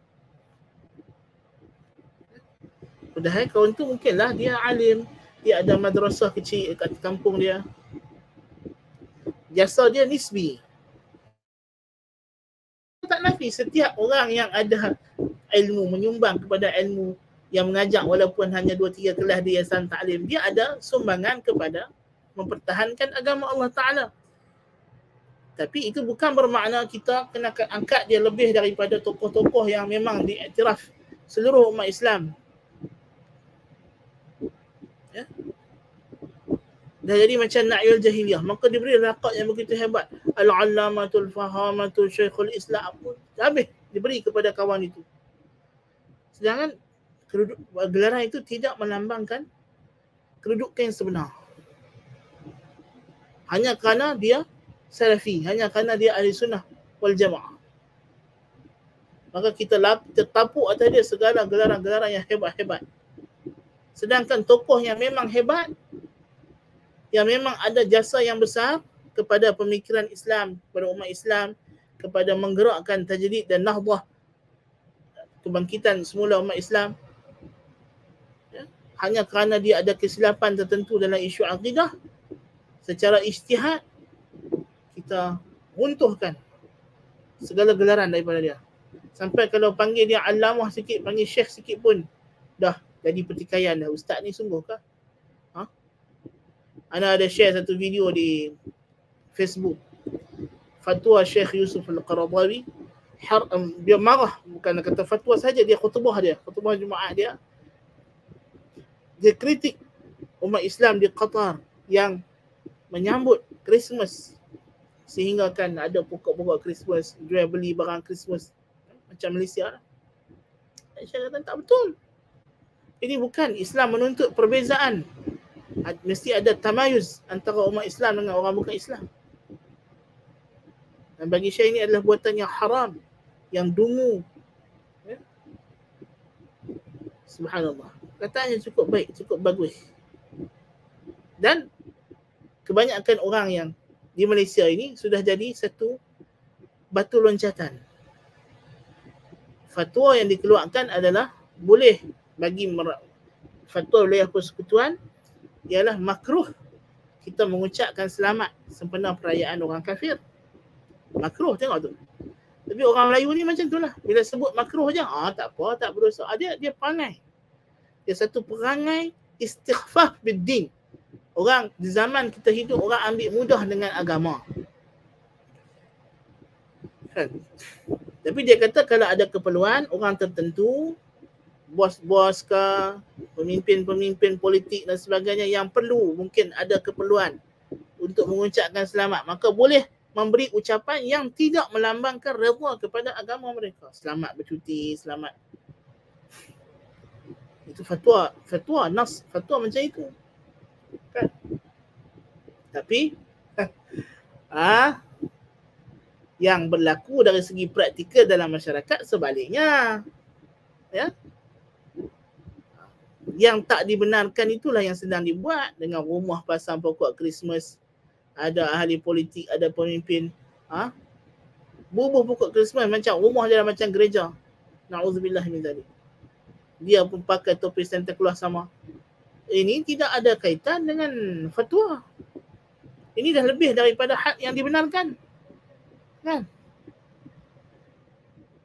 Speaker 1: Padahal kawan tu mungkinlah dia alim, dia ada madrasah kecil kat kampung dia. Jasa dia nisbi. Tak nafi setiap orang yang ada ilmu, menyumbang kepada ilmu, yang mengajak walaupun hanya 2-3 kelas di Yayasan Ta'lim, dia ada sumbangan kepada mempertahankan agama Allah Ta'ala. Tapi itu bukan bermakna kita kena angkat dia lebih daripada tokoh-tokoh yang memang diiktiraf seluruh umat Islam. Ya? Dah jadi macam na'yul jahiliyah, maka diberi laqab yang begitu hebat, Al-Allamatul Fahamatul Syekhul Islam, habis diberi kepada kawan itu. Sedangkan gelaran itu tidak melambangkan kedudukan yang sebenar. Hanya kerana dia salafi, hanya kerana dia ahli sunnah wal jamaah, maka kita tertapuk atas dia segala gelaran-gelaran yang hebat-hebat. Sedangkan tokoh yang memang hebat, yang memang ada jasa yang besar kepada pemikiran Islam, kepada umat Islam, kepada menggerakkan tajdid dan nahdah, kebangkitan semula umat Islam, ya, hanya kerana dia ada kesilapan tertentu dalam isu akidah, secara ijtihad kita runtuhkan segala gelaran daripada dia. Sampai kalau panggil dia alamah sikit, panggil syekh sikit pun dah jadi pertikaian dah. Ustaz ni sungguh kah? Ana ada share satu video di Facebook, fatwa Syekh Yusuf Al-Qaradawi. Dia marah, bukan kata fatwa saja, dia khutbah Jumaat dia kritik umat Islam di Qatar yang menyambut Christmas, sehingga kan ada pokok-pokok Christmas, jual beli barang Christmas macam Malaysia. Saya kata tak betul. Ini bukan Islam menuntut perbezaan. Mesti ada tamayuz antara umat Islam dengan orang bukan Islam. Dan bagi saya ini adalah buatan yang haram, yang dungu. Ya? Subhanallah. Katanya cukup baik, cukup bagus. Dan kebanyakan orang yang di Malaysia ini sudah jadi satu batu loncatan. Fatwa yang dikeluarkan adalah boleh bagi fatwa wilayah persekutuan ialah makruh kita mengucapkan selamat sempena perayaan orang kafir. Makruh, tengok tu. Tapi orang Melayu ni macam itulah. Bila sebut makruh je, tak apa, tak berdosa. Dia perangai. Dia satu perangai istighfaf bid-din. Orang di zaman kita hidup, orang ambil mudah dengan agama. Kan? Tapi dia kata kalau ada keperluan, orang tertentu, bos-bos ke, pemimpin-pemimpin politik dan sebagainya yang perlu, mungkin ada keperluan untuk mengucapkan selamat, maka boleh memberi ucapan yang tidak melambangkan redha kepada agama mereka. Selamat bercuti, selamat. Itu fatwa, nas, fatwa macam itu. Kan? Tapi yang berlaku dari segi praktikal dalam masyarakat sebaliknya. Ya. Yang tak dibenarkan itulah yang sedang dibuat dengan rumah pasang pokok Christmas. Ada ahli politik, ada pemimpin bubuh pokok Christmas macam rumah dia macam gereja. Na'udzubillah min dzalik. Dia pun pakai topi Santa Claus sama. Ini tidak ada kaitan dengan fatwa. Ini dah lebih daripada had yang dibenarkan. Kan?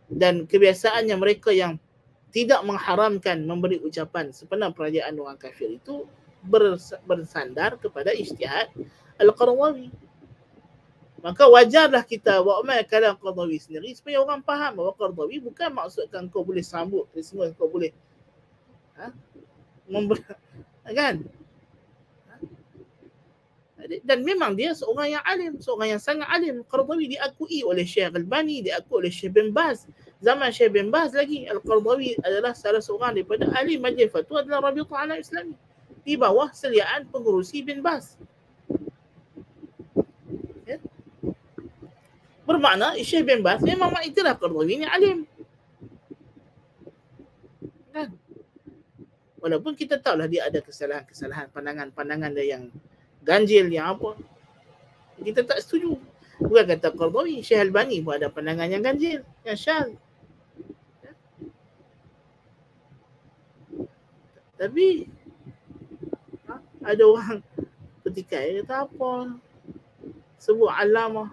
Speaker 1: Dan kebiasaannya mereka yang tidak mengharamkan memberi ucapan sepenuh perayaan orang kafir itu bersandar kepada ijtihad Al-Qaradawi. Maka wajarlah kita wa'mal kalam Qaradawi sendiri supaya orang faham bahawa Qaradawi bukan maksudkan kau boleh sambut Christmas, kau boleh kan? Dan memang dia seorang yang alim, seorang yang sangat alim. Qaradawi diakui oleh Syekh Albani, diakui oleh Syekh bin Baz. Zaman Syekh bin Baz lagi, Al-Qaradawi adalah salah seorang daripada ahli majlis fatwa adalah Rabithah Alam Islami di bawah seliaan pengurusi bin Baz. Ya? Bermakna Syekh bin Baz memang mengiktiraf Qaradawi ni alim. Kan? Walaupun kita tahulah dia ada kesalahan-kesalahan, pandangan-pandangan dia yang ganjil, yang apa. Kita tak setuju. Bukan kata Qaradawi, Syekh Albani pun ada pandangan yang ganjil, yang syadz. Ya? Tapi ada orang ketika kata apa, sebut alamah.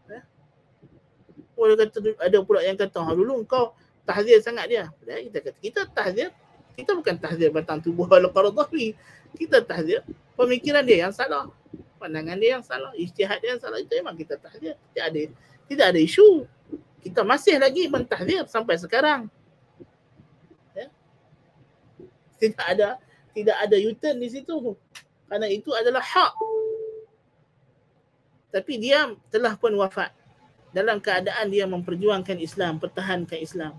Speaker 1: Ya? Boleh kata, ada pula yang kata dulu kau tahzir sangat dia. Kita kata kita tahzir, kita bukan tahzir batang tubuh Al-Qaradawi. Kita tahzir pemikiran dia yang salah, pandangan dia yang salah, ijtihad dia yang salah. Itu memang kita tahzir. Tidak ada isu. Kita masih lagi mentahzir sampai sekarang. Ya? Tidak ada U-turn di situ. Kerana itu adalah hak. Tapi dia telah pun wafat dalam keadaan dia memperjuangkan Islam, pertahankan Islam.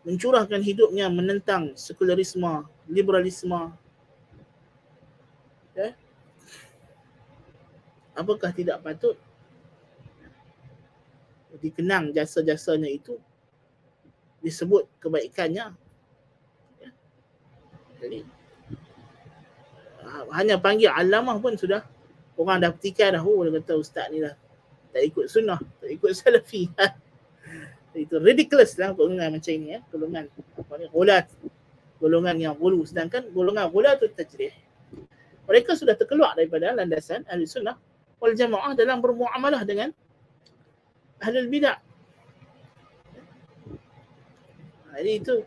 Speaker 1: Mencurahkan hidupnya menentang sekularisme, liberalisme. Ya? Apakah tidak patut dikenang jasa-jasanya itu, disebut kebaikannya? Ya? Jadi hanya panggil alamah pun sudah orang dah petikai dah, dia kata ustaz ni dah tak ikut sunnah, tak ikut salafi. Itu ridiculous lah golongan macam ini, ya. Golongan apa ni, ghulat, golongan yang ghulu. Sedangkan golongan ghulatut tajrih, mereka sudah terkeluar daripada landasan ahli sunnah wal jamaah dalam bermuamalah dengan ahlul bidah. Jadi itu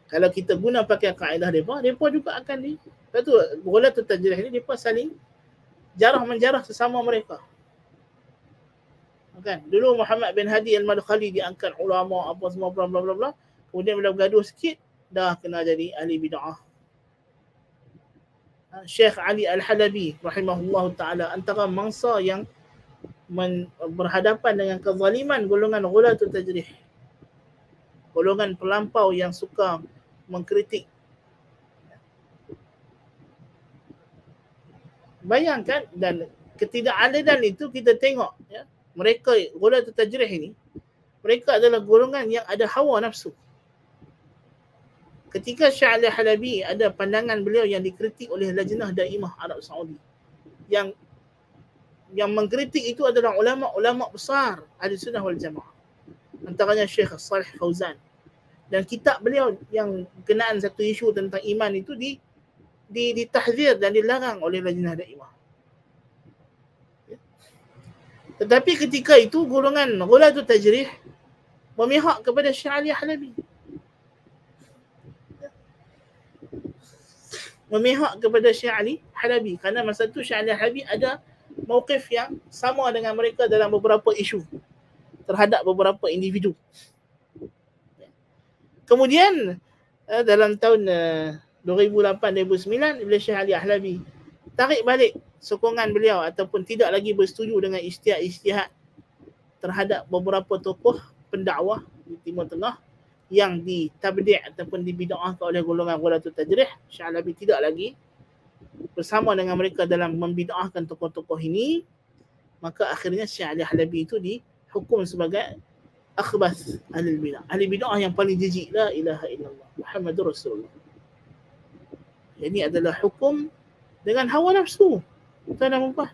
Speaker 1: kalau kita guna pakai kaedah mereka juga akan lepas tu ghulatut tajrih ni mereka saling jarah menjarah sesama mereka. Kan? Dulu Muhammad bin Hadi Al-Madkhali diangkat ulama apa semua bla bla bla, kemudian bila bergaduh sikit dah kena jadi ahli bid'ah. Syekh Ali Al-Halabi rahimahullahu taala antara mangsa yang berhadapan dengan kezaliman golongan ghulatut tajrih, golongan pelampau yang suka mengkritik. Bayangkan, dan ketidakadilan itu kita tengok, ya. Mereka ghulatut tajrih ini, mereka adalah golongan yang ada hawa nafsu. Ketika Syekh Ali Halabi ada pandangan beliau yang dikritik oleh Lajnah Daimah Arab Saudi, yang mengkritik itu adalah ulama-ulama besar Ahli Sunnah wal Jamaah, antaranya Syekh Salih Fauzan, dan kitab beliau yang berkenaan satu isu tentang iman itu ditahzir dan dilarang oleh Lajnah Daimah. Tetapi ketika itu golongan Ghulatul Tajrih memihak kepada Syekh Ali Halabi. Memihak kepada Syekh Ali Halabi kerana masa tu Syekh Ali Halabi ada mauqif yang sama dengan mereka dalam beberapa isu terhadap beberapa individu. Kemudian dalam tahun 2008-2009 bila Syekh Ali Halabi tarik balik sokongan beliau ataupun tidak lagi bersetuju dengan ijtihad terhadap beberapa tokoh pendakwah di Timur Tengah yang ditabdi' ataupun dibid'ahkan oleh golongan Ghulatul Tajrih, Syekh Halabi tidak lagi bersama dengan mereka dalam membid'ahkan tokoh-tokoh ini, maka akhirnya Syekh Ali Halabi itu dihukum sebagai akhbath ahli bid'ah, ahli bid'ah yang paling jijik. La ilaha illallah Muhammadur Rasulullah. Ini adalah hukum dengan hawa nafsu, tuan dan puan.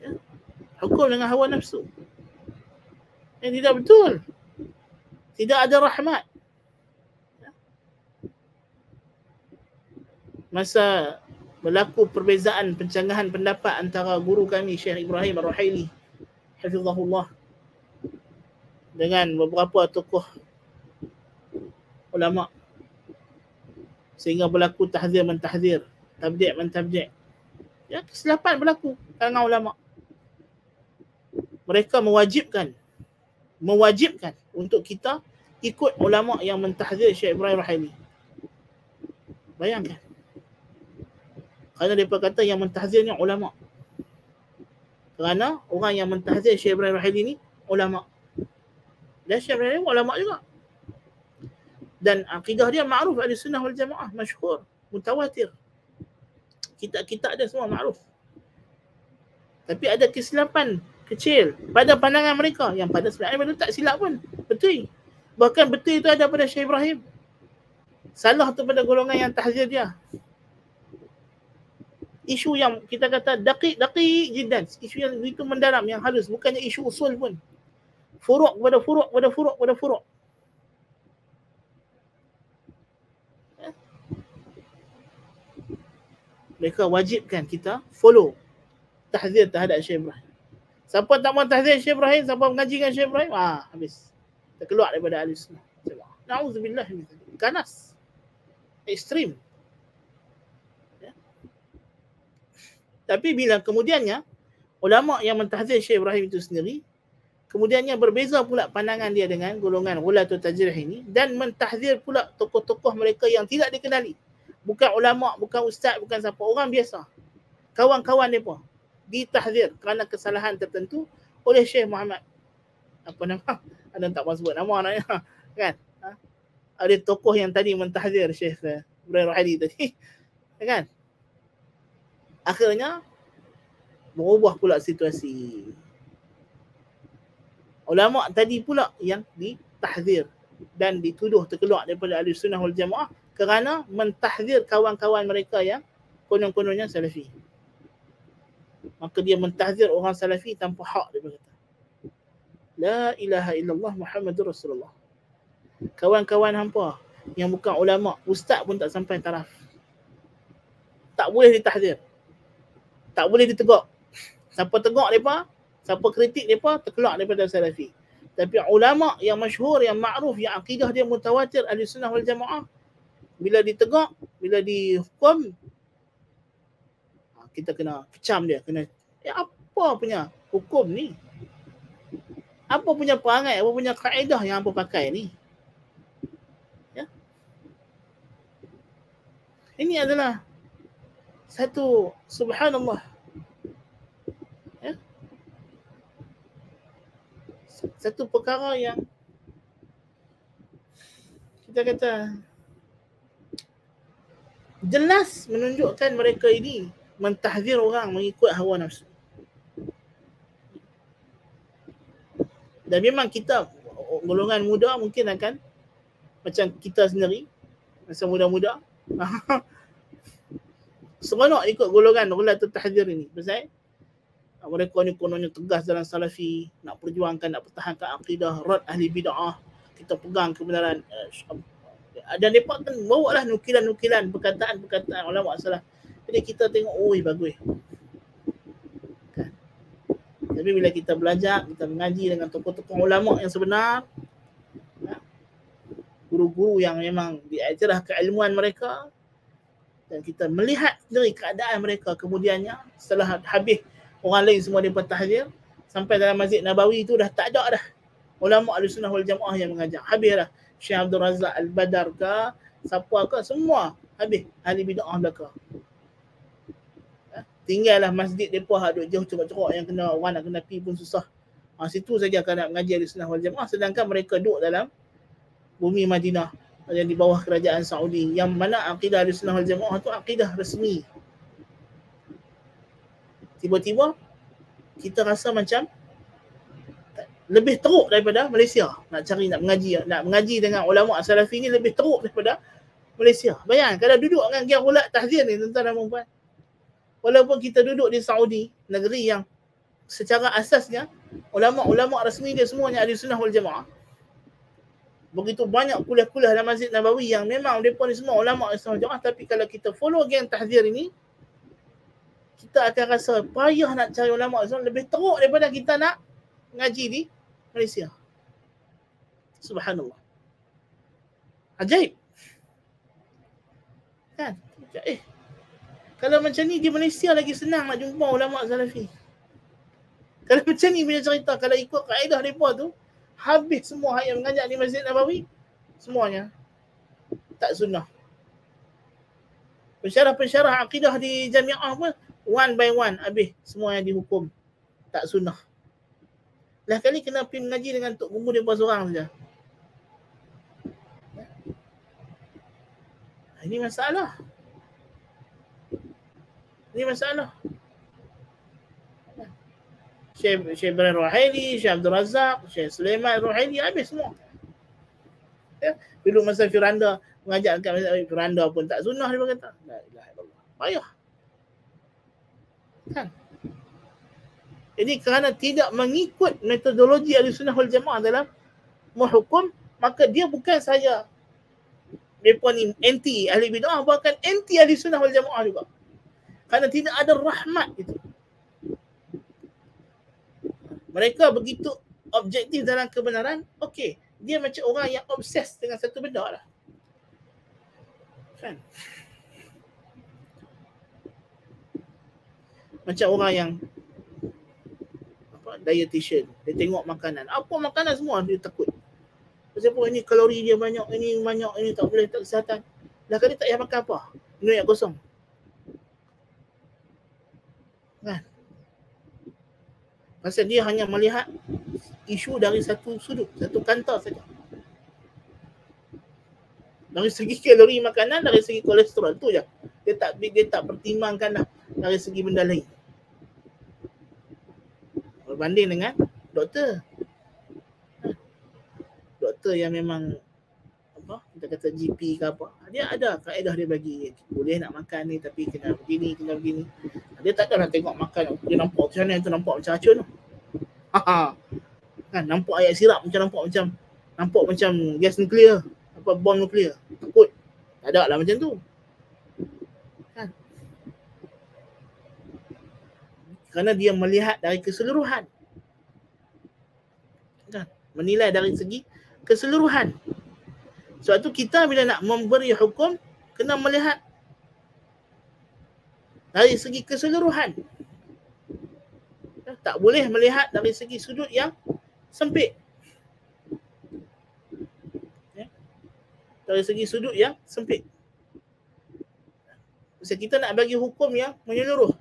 Speaker 1: Ya. Hukum dengan hawa nafsu. Yang tidak betul. Tidak ada rahmat. Ya. Masa berlaku perbezaan pencanggahan pendapat antara guru kami Syekh Ibrahim Ar-Ruhaili hafizahullah dengan beberapa tokoh ulama sehingga berlaku tahzir mentahzir, tabdi' mentabdi'. Ya, kesilapan berlaku kalangan ulama. Mereka mewajibkan untuk kita ikut ulama yang mentahzir Syekh Ibrahim Ar-Ruhaili. Bayangkan. Kerana mereka kata yang mentahzirnya ulama. Kerana orang yang mentahzir Syekh Ibrahim Ar-Ruhaili ni ulama. Dan Syekh Ibrahim ulama juga. Dan akidah dia ma'ruf ahli sunnah wal jamaah, masyhur, mutawatir. Kitab-kitab dia semua ma'ruf. Tapi ada kesilapan kecil pada pandangan mereka yang pada sebenarnya tak silap pun. Betul. Bahkan betul itu ada pada Syekh Ibrahim. Salah tu pada golongan yang tahzir dia. Isu yang kita kata daqiq jiddan, isu yang itu mendalam, yang halus, bukannya isu usul pun. Furuk pada furuk. Mereka wajibkan kita follow tahzir terhadap Syekh Ibrahim. Siapa tak mau tahzir Syekh Ibrahim, siapa mengaji dengan Syekh Ibrahim, habis. Kita keluar daripada ahli sunnah. Na'udzubillah min dzalik. Ganas. Ekstrim. Ya. Tapi bila kemudiannya ulama yang mentahzir Syekh Ibrahim itu sendiri, kemudiannya berbeza pula pandangan dia dengan golongan Ghulatul Tajrih ini dan mentahzir pula tokoh-tokoh mereka yang tidak dikenali. Bukan ulama, bukan ustaz, bukan siapa, orang biasa. Kawan-kawan mereka ditahzir kerana kesalahan tertentu oleh Syekh Muhammad. Apa nama? Ada tak mahu sebut nama anaknya. Kan? Ada tokoh yang tadi mentahzir Syekh Ibrahim Ar-Ruhaili tadi. Kan? Akhirnya berubah pula situasi. Ulama tadi pula yang ditahzir dan dituduh terkeluar daripada ahli sunnah wal jamaah kerana mentahzir kawan-kawan mereka yang konon-kononnya salafi. Maka dia mentahzir orang salafi tanpa hak, dia berkata. La ilaha illallah Muhammadur Rasulullah. Kawan-kawan hampa yang bukan ulama, ustaz pun tak sampai taraf. Tak boleh ditahzir. Tak boleh ditegak. Siapa tegak mereka, siapa kritik mereka, terkeluar daripada salafi. Tapi ulama yang masyhur, yang ma'ruf, yang akidah dia mutawatir, ahli sunnah wal jamaah, bila ditegak, bila dihukum, kita kena kecam dia, kena apa punya hukum ni? Apa punya perangai, apa punya kaedah yang apa pakai ni? Ya. Ini adalah satu subhanallah. Ya. Satu perkara yang kita kata jelas menunjukkan mereka ini mentahzir orang mengikut hawa nafsu. Dan memang kita golongan muda mungkin akan macam kita sendiri masa muda-muda seronok ikut golongan Ghulatul Tajrih ini. Pasal mereka ni kononnya tegas dalam salafi, nak perjuangkan, nak pertahankan akidah, rad ahli bid'ah, kita pegang kebenaran. Dan mereka kan bawa lah nukilan-nukilan perkataan-perkataan ulama salaf. Jadi kita tengok, oi bagus. Kan? Tapi bila kita belajar, kita mengaji dengan tokoh-tokoh ulama yang sebenar, guru-guru yang memang diajarah keilmuan mereka, dan kita melihat dari keadaan mereka kemudiannya, setelah habis orang lain semua mereka tahzir, sampai dalam Masjid Nabawi itu dah tak ada dah ulama Ahlussunnah wal Jamaah yang mengajar. Habis dah Syekh Abdul Razak Al-Badar ke, siapa ke, semua habis ahli bid'ah belaka. Tinggallah masjid mereka duduk jauh cerok-cerok yang kena orang nak kena pergi pun susah. Situ saja kan nak mengaji Ahlussunnah wal Jamaah, sedangkan mereka duduk dalam bumi Madinah yang di bawah kerajaan Saudi, yang mana akidah Ahlussunnah wal Jamaah tu akidah resmi. Tiba-tiba kita rasa macam lebih teruk daripada Malaysia. Nak mengaji dengan ulama Salafi ni lebih teruk daripada Malaysia. Bayang kalau duduk dengan giarulat tahzir ni, tuan-tuan dan puan-puan. Walaupun kita duduk di Saudi, negeri yang secara asasnya ulama-ulama rasmi dia semuanya Ahlussunnah wal Jamaah. Begitu banyak kuliah-kuliah dalam Masjid Nabawi yang memang mereka ni semua ulama Ahlussunnah wal Jamaah, tapi kalau kita follow gang tahzir ini, kita akan rasa payah nak cari ulama Ahlussunnah, lebih teruk daripada kita nak ngaji di Malaysia. Subhanallah. Ajaib. Kan? Kalau macam ni di Malaysia lagi senang nak jumpa ulama Salafi. Kalau macam ni punya cerita, kalau ikut kaedah mereka tu, habis semua yang mengajar di Masjid Nabawi, semuanya tak sunnah. Pensyarah-pensyarah akidah di Jamiah pun, one by one, habis semua yang dihukum tak sunnah. Lah kali kena pergi mengaji dengan Tok Gumbu mereka seorang saja. Ini masalah. Ini masalah. Syekh Ibrahim Ruhaili, Syekh Abdul Razak, Syekh Sulaiman Ruhaili, habis semua. Ya, dulu masa Firanda mengajak kat Firanda pun tak sunnah, dia kata. La ilaha illallah. Payah. Kan? Jadi kerana tidak mengikut metodologi Ahlussunnah wal Jamaah dalam menghukum, maka dia bukan saja mereka ni anti ahli bid'ah, bahkan anti Ahlussunnah wal Jamaah juga. Kerana tidak ada rahmat itu. Mereka begitu objektif dalam kebenaran, okey. Dia macam orang yang obses dengan satu benda lah. Kan? Macam orang yang dietitian, dia tengok makanan. Apa makanan semua dia takut. Sebab ini kalori dia banyak, ini tak boleh, tak kesihatan. Dah kali tak payah makan apa? Minum yang kosong. Kan? Pasal dia hanya melihat isu dari satu sudut, satu kanta saja. Dari segi kalori makanan, dari segi kolesterol tu je. Dia tak pertimbangkan lah dari segi benda lain. Berbanding dengan doktor. Doktor yang memang kita kata GP ke apa, dia ada kaedah dia bagi, boleh nak makan ni tapi kena begini. Dia tak ada nak tengok makan dia nampak macam mana, tu nampak macam racun. Kan, nampak ayat sirap nampak macam gas nuklear, bom nuklear. Takut. Tak ada lah macam tu. Kan? Kerana dia melihat dari keseluruhan. Kan? Menilai dari segi keseluruhan. Sebab tu kita bila nak memberi hukum, kena melihat dari segi keseluruhan. Tak boleh melihat dari segi sudut yang sempit. Dari segi sudut yang sempit. Sebab kita nak bagi hukum yang menyeluruh.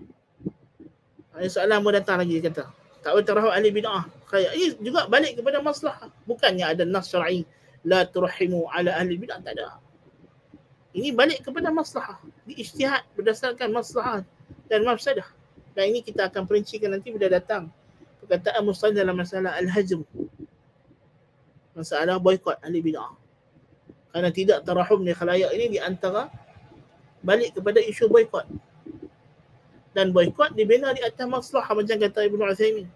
Speaker 1: Ada soalan mau datang lagi, dia kata tak boleh terhadap ahli bid'ah. Ini juga balik kepada masalah. Bukannya ada nas syar'i la turahimu ala ahli bid'ah, tak ada. Ini balik kepada masalah. Diijtihad berdasarkan masalah dan mafsadah. Dan ini kita akan perincikan nanti bila datang perkataan mustahil dalam masalah al-hajm. Masalah boykot ahli bid'ah. Kerana tidak tarahum di khalayak ini di antara balik kepada isu boykot. Dan boykot dibina di atas masalah macam kata Ibn Uthaymin.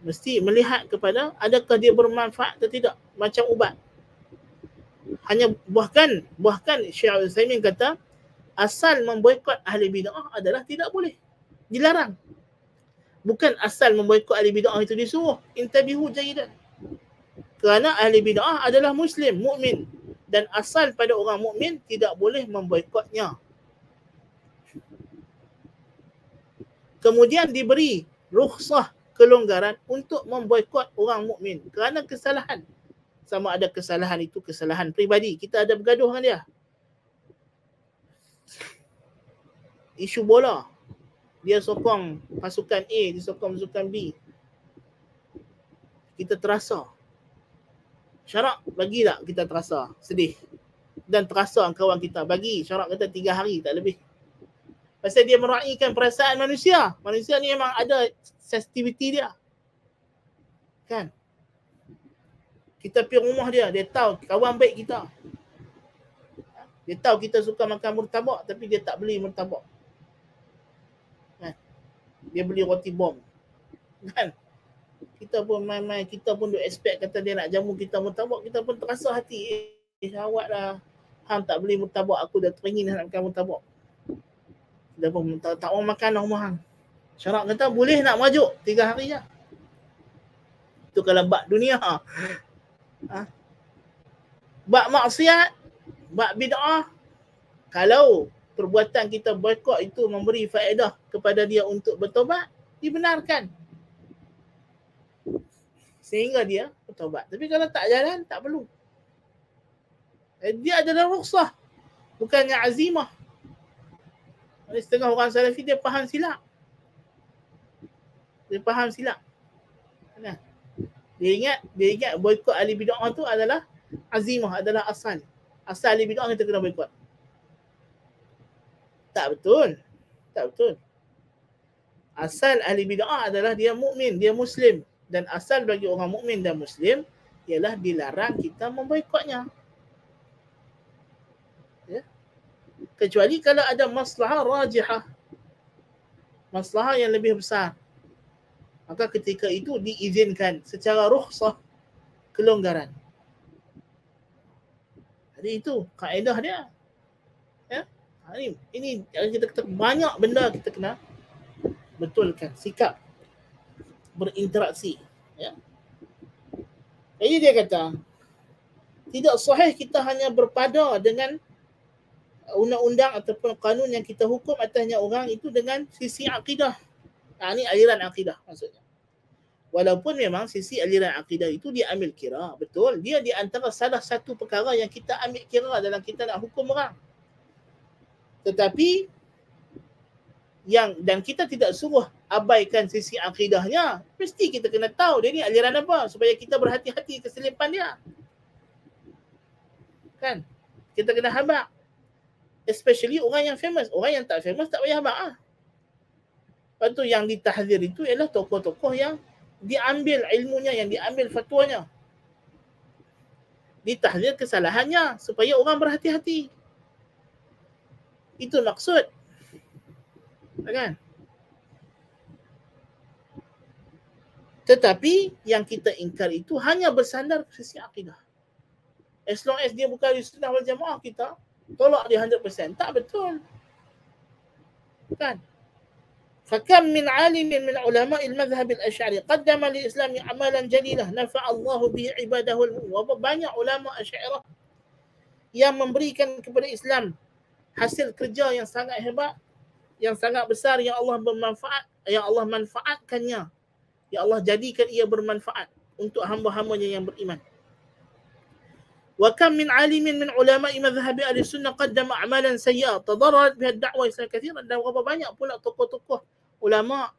Speaker 1: Mesti melihat kepada adakah dia bermanfaat atau tidak, macam ubat. Hanya bahkan Syekh Uthaymin kata asal memboikot ahli bid'ah adalah tidak boleh, dilarang. Bukan asal memboikot ahli bid'ah itu disuruh. Intabihu jayidan. Kerana ahli bid'ah adalah Muslim, mukmin, dan asal pada orang mukmin tidak boleh memboikotnya. Kemudian diberi rukhsah, kelonggaran untuk memboikot orang mukmin kerana kesalahan. Sama ada kesalahan itu kesalahan peribadi, kita ada bergaduh dengan dia. Isu bola, dia sokong pasukan A, dia sokong pasukan B. Kita terasa. Syarak bagi tak kita terasa sedih. Dan terasa kawan kita bagi syarak kata 3 hari tak lebih. Pasal dia meraihkan perasaan manusia. Manusia ni memang ada sensitivity dia. Kan? Kita pergi rumah dia, dia tahu kawan baik kita. Dia tahu kita suka makan murtabak tapi dia tak beli murtabak. Kan? Dia beli roti bom. Kan? Kita pun main-main, kita pun duk expect kata dia nak jamu kita murtabak, kita pun terasa hati. Awak dah hang tak beli murtabak, aku dah teringin nak makan murtabak. Dia pun tak mau makan rumah hang. Syarak kata boleh nak merajuk 3 hari je. Itu kalau bab dunia. Bab maksiat, bab bid'ah, kalau perbuatan kita boikot itu memberi faedah kepada dia untuk bertobat, dibenarkan. Sehingga dia bertobat. Tapi kalau tak jalan, tak perlu. Dia adalah rukhsah, bukannya azimah. Setengah orang Salafi dia faham silap. Dia faham silap. Dia ingat boikot ahli bid'ah tu adalah azimah, adalah asal. Asal ahli bid'ah kita kena boikot. Tak betul. Tak betul. Asal ahli bid'ah adalah dia mukmin, dia Muslim. Dan asal bagi orang mukmin dan Muslim ialah dilarang kita memboikotnya. Ya? Kecuali kalau ada maslahah rajihah, maslahah yang lebih besar, maka ketika itu diizinkan secara rukhsah, kelonggaran. Jadi itu kaedah dia. Ya? Ini kita kata banyak benda kita kena betulkan sikap berinteraksi. Ya. Jadi dia kata tidak sahih kita hanya berpada dengan undang-undang ataupun kanun yang kita hukum atasnya orang itu dengan sisi akidah. Ini aliran akidah maksudnya. Walaupun memang sisi aliran akidah itu dia ambil kira, betul, dia di antara salah satu perkara yang kita ambil kira dalam kita nak hukum orang. Tetapi dan kita tidak suruh abaikan sisi akidahnya, mesti kita kena tahu dia ni aliran apa supaya kita berhati-hati keselipan dia. Kan? Kita kena habaq. Especially orang yang famous. Orang yang tak famous tak payah habaq. Lepas tu yang ditahzir itu ialah tokoh-tokoh yang diambil ilmunya, yang diambil fatwanya. Ditahzir kesalahannya supaya orang berhati-hati. Itu maksud. Kan? Tetapi yang kita ingkar itu hanya bersandar ke sisi akidah. As long as dia bukan ahli sunnah wal jamaah, kita tolak dia 100%. Tak betul. Kan? Fakam min alimin min ulama al-madhhab al-asy'ari qaddama li islami amalan jalilah nafa'a Allah bihi ibadahu al-mu'min. Banyak ulama Asy'ariyah yang memberikan kepada Islam hasil kerja yang sangat hebat, yang sangat besar, yang Allah manfaatkannya, yang Allah jadikan ia bermanfaat untuk hamba-hambanya yang beriman. Wa kam min alimin min ulama'i madhhabi ahli sunnah qaddama amalan sayyi'ah tadarrarat biha ad-da'wah islam kathiran. Dan berapa banyak pula tokoh-tokoh ulama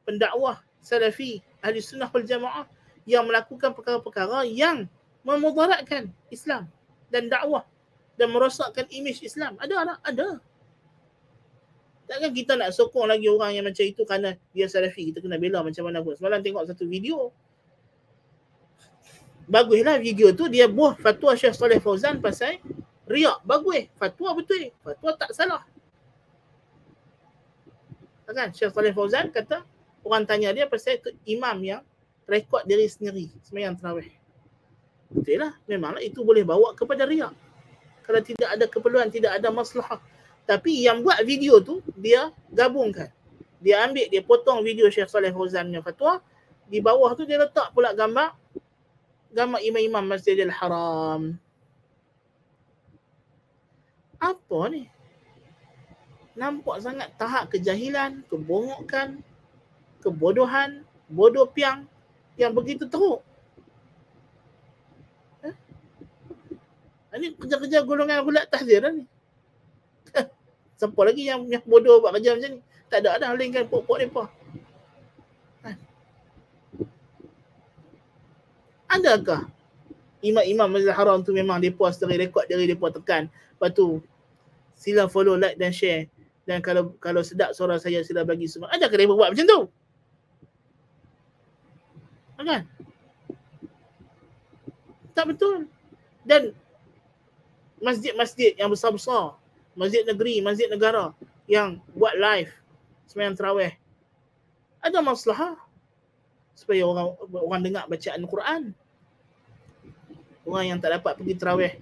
Speaker 1: pendakwah salafi ahli sunnah wal jamaah yang melakukan perkara-perkara yang memudaratkan Islam dan dakwah dan merosakkan imej Islam. Ada. Takkan kita nak sokong lagi orang yang macam itu kerana dia salafi, kita kena bela macam mana pun. Semalam tengok satu video, baguslah video tu, dia buah fatwa Syekh Saleh Fauzan pasal riak. Bagus, fatwa betul, fatwa tak salah. Kan Syekh Saleh Fauzan kata, orang tanya dia pasal imam yang rekod diri sendiri sembahyang tarawih. Betul lah, memanglah itu boleh bawa kepada riak kalau tidak ada keperluan, tidak ada maslahah. Tapi yang buat video tu dia gabungkan Dia ambil, dia potong video Syekh Saleh Fauzan punya fatwa, di bawah tu dia letak pula gambar imam-imam Masjidil Haram. Apa ni? Nampak sangat tahap kejahilan, kebongokan, kebodohan, bodoh piang yang begitu teruk. Ini kerja-kerja golongan Hulat Tahzir ni. Siapa lagi yang bodoh buat kerja macam ni? Tak ada lingkan pokok mereka. Adakah imam-imam Masjidil Haram tu memang mereka sendiri rekod diri mereka tekan. Lepas tu sila follow, like dan share. Dan kalau sedap suara saya sila bagi semua. Adakah mereka buat macam tu? Kan? Tak betul. Dan masjid-masjid yang besar-besar, masjid negeri, masjid negara yang buat live sembahyang tarawih, ada masalah supaya orang dengar bacaan Quran. Orang yang tak dapat pergi tarawih,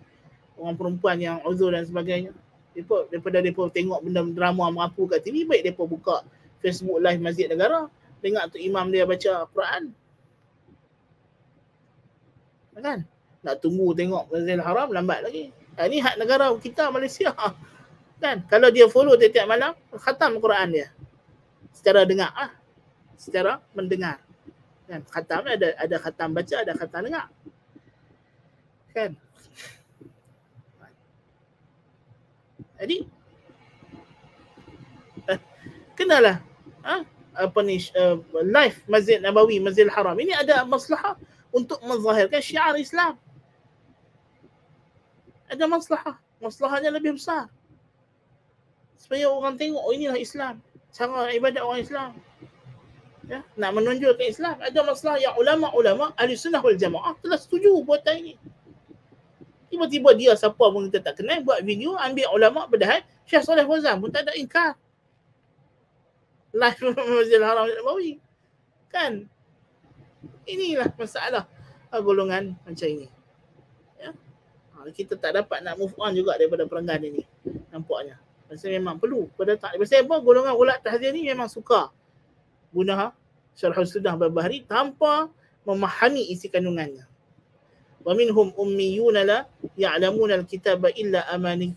Speaker 1: orang perempuan yang uzur dan sebagainya, daripada mereka tengok benda drama merapu kat TV, baik mereka buka Facebook live masjid negara, dengar tu imam dia baca Quran. Kan? Nak tunggu tengok Masjidil Haram lambat lagi. Ini hak negara kita Malaysia. Kan? Kalau dia follow tiap malam, khatam Quran dia. Secara dengar secara mendengar. Kan? Khatam ada khatam baca, ada khatam dengar. Kan? Jadi kenalah live Masjid Nabawi, Masjidil Haram ini ada masalah untuk menzahirkan syiar Islam. Ada masalahnya lebih besar. Supaya orang tengok, oh inilah Islam, cara ibadat orang Islam. Ya, nak menonjolkan Islam. Ada masalah yang ulama-ulama Ahli Sunnah wal Jamaah telah setuju buatan ini. Tiba-tiba dia siapa pun kita tak kenal buat video, ambil ulama berdahat, Syekh Saleh Fauzan pun tak ada ingkar. Live Masjidil Haram Nabawi. Kan? Inilah masalah golongan macam ini. Ya? Kita tak dapat nak move on juga daripada perenggan ini. Nampaknya. Pasal memang perlu. Pasal apa? Golongan Hulat Tahzir ni memang suka guna Syarhul Sunnah Barbahari tanpa memahami isi kandungannya. Wa minhum ummiyuna la ya'lamuna al-kitaba illa amani.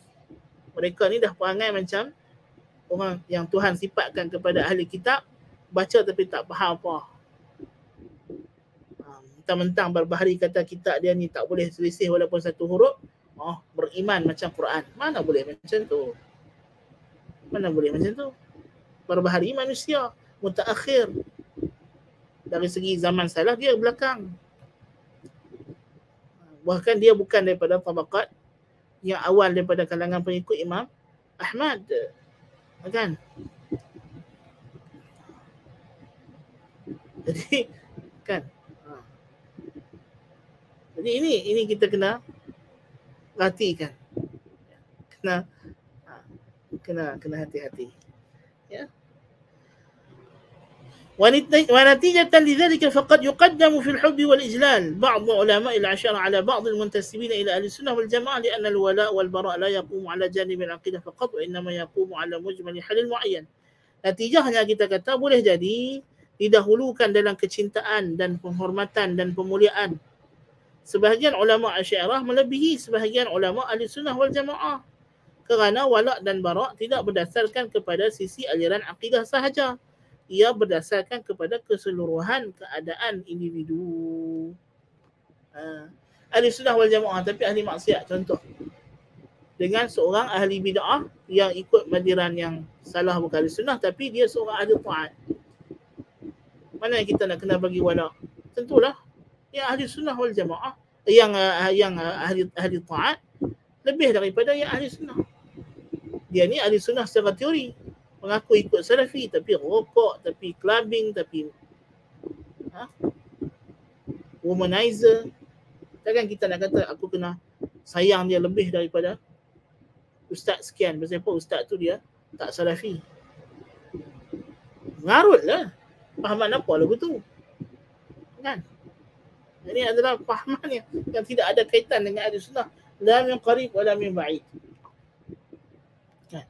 Speaker 1: Mereka ni dah perangai macam orang yang Tuhan sifatkan kepada ahli kitab, baca tapi tak faham apa. Mentang-mentang Barbahari kata kitab dia ni tak boleh selisih walaupun satu huruf, beriman macam Quran. Mana boleh macam tu? Mana boleh macam tu? Barbahari manusia mutaakhir. Dari segi zaman salaf dia belakang. Bahkan dia bukan daripada tabaqat yang awal daripada kalangan pengikut Imam Ahmad. Kan? Jadi kan, jadi ini kita kena perhatikan. Kena hati-hati. Ya. ونتيجة لذلك فقد يقدم في الحب والإجلال بعض علماء العشرة على بعض المنتسبين إلى أهل السنة والجماعة لأن الولاء والبراء لا يقوم على جانب العقيدة فقط وإنما يقوم على مجمل حل معين. Natijahnya kita kata boleh jadi didahulukan dalam kecintaan dan penghormatan dan pemuliaan sebahagian ulama Asy'ariyah melebihi sebahagian ulama Ahli Sunnah wal Jamaah kerana wala' dan bara' tidak berdasarkan kepada sisi aliran akidah sahaja. Ia berdasarkan kepada keseluruhan keadaan individu. Ahli Sunnah wal Jamaah tapi ahli maksiat contoh. Dengan seorang ahli bid'ah yang ikut madiran yang salah bukan ahli sunnah tapi dia seorang ahli ta'at. Mana yang kita nak kena bagi wala'? Tentulah yang ahli sunnah wal Jamaah yang ahli ta'at lebih daripada yang ahli sunnah. Dia ni ahli sunnah secara teori, mengaku ikut salafi tapi rokok, tapi clubbing, tapi womanizer. Takkan kita nak kata aku kena sayang dia lebih daripada ustaz sekian. Sebab apa ustaz tu dia tak salafi. Ngarutlah. Fahaman apa lagu tu? Kan? Ini adalah fahaman yang tidak ada kaitan dengan ahli sunnah. La min qarib wa la min ba'id. Kan?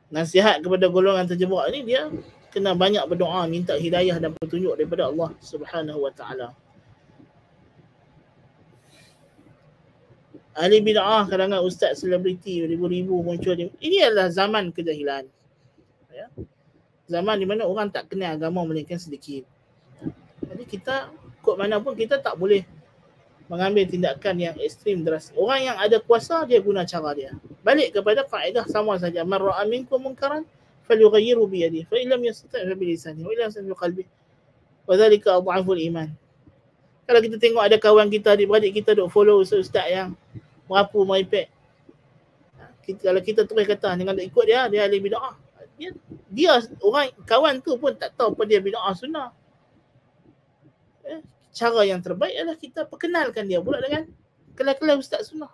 Speaker 1: nasihat kepada golongan terjebak ni, dia kena banyak berdoa, minta hidayah dan petunjuk daripada Allah Subhanahu wa taala. Ahli bid'ah, kalangan ustaz selebriti ribu-ribu muncul. Ini adalah zaman kejahilan. Ya. Zaman di mana orang tak kenal agama melainkan sedikit. Jadi kita kod mana pun kita tak boleh mengambil tindakan yang ekstrim drastis. Orang yang ada kuasa dia guna cara dia. Balik kepada kaedah sama saja. Man ra'a minkum munkaran falyughayyiru bi yadihi fa illam yastati' fa bi lisanihi wa illa yastati' bi qalbihi wa dhalika adhaful iman. Kalau kita tengok ada kawan kita, adik-beradik kita duk follow ustaz yang merapu meripik. Kalau kita terus kata dengan ikut dia ahli bid'ah. Dia orang kawan tu pun tak tahu apa dia bid'ah sunnah. Cara yang terbaik adalah kita perkenalkan dia pula dengan kelai-kelai ustaz sunnah.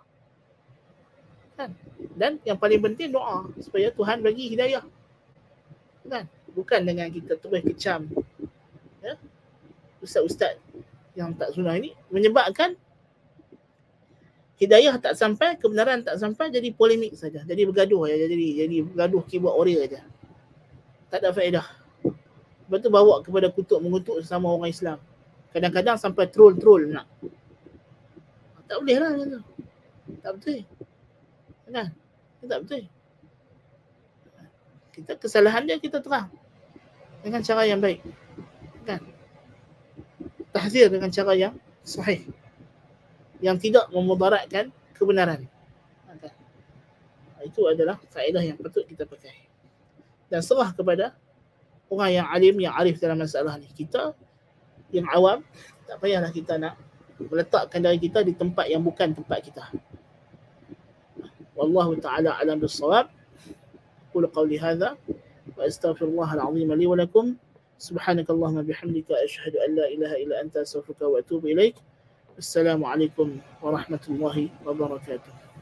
Speaker 1: Kan? Dan yang paling penting doa supaya Tuhan bagi hidayah. Kan? Bukan dengan kita terus kecam. Ya? Ustaz-ustaz yang tak sunnah ini menyebabkan hidayah tak sampai, kebenaran tak sampai, jadi polemik saja. Jadi bergaduh saja, jadi bergaduh keyboard warrior saja. Tak ada faedah. Lepas tu bawa kepada kutuk mengutuk sesama orang Islam. Kadang-kadang sampai troll nak. Tak boleh lah macam tu. Tak betul. Kan? Tak betul. Kita kesalahan dia kita terang dengan cara yang baik. Kan? Tahzir dengan cara yang sahih, yang tidak memudaratkan kebenaran. Itu adalah faedah yang patut kita pakai. Dan serah kepada orang yang alim, yang arif dalam masalah ni. Kita yang awam, tak payahlah kita nak meletakkan diri kita di tempat yang bukan tempat kita. Wallahu ta'ala alam bis-shawab. Qul qawli hadha wa astaghfirullah al-azim li wa lakum. Subhanakallahumma bihamdika asyhadu an la ilaha illa anta astaghfiruka wa atubu ilaik. Assalamualaikum warahmatullahi wabarakatuh.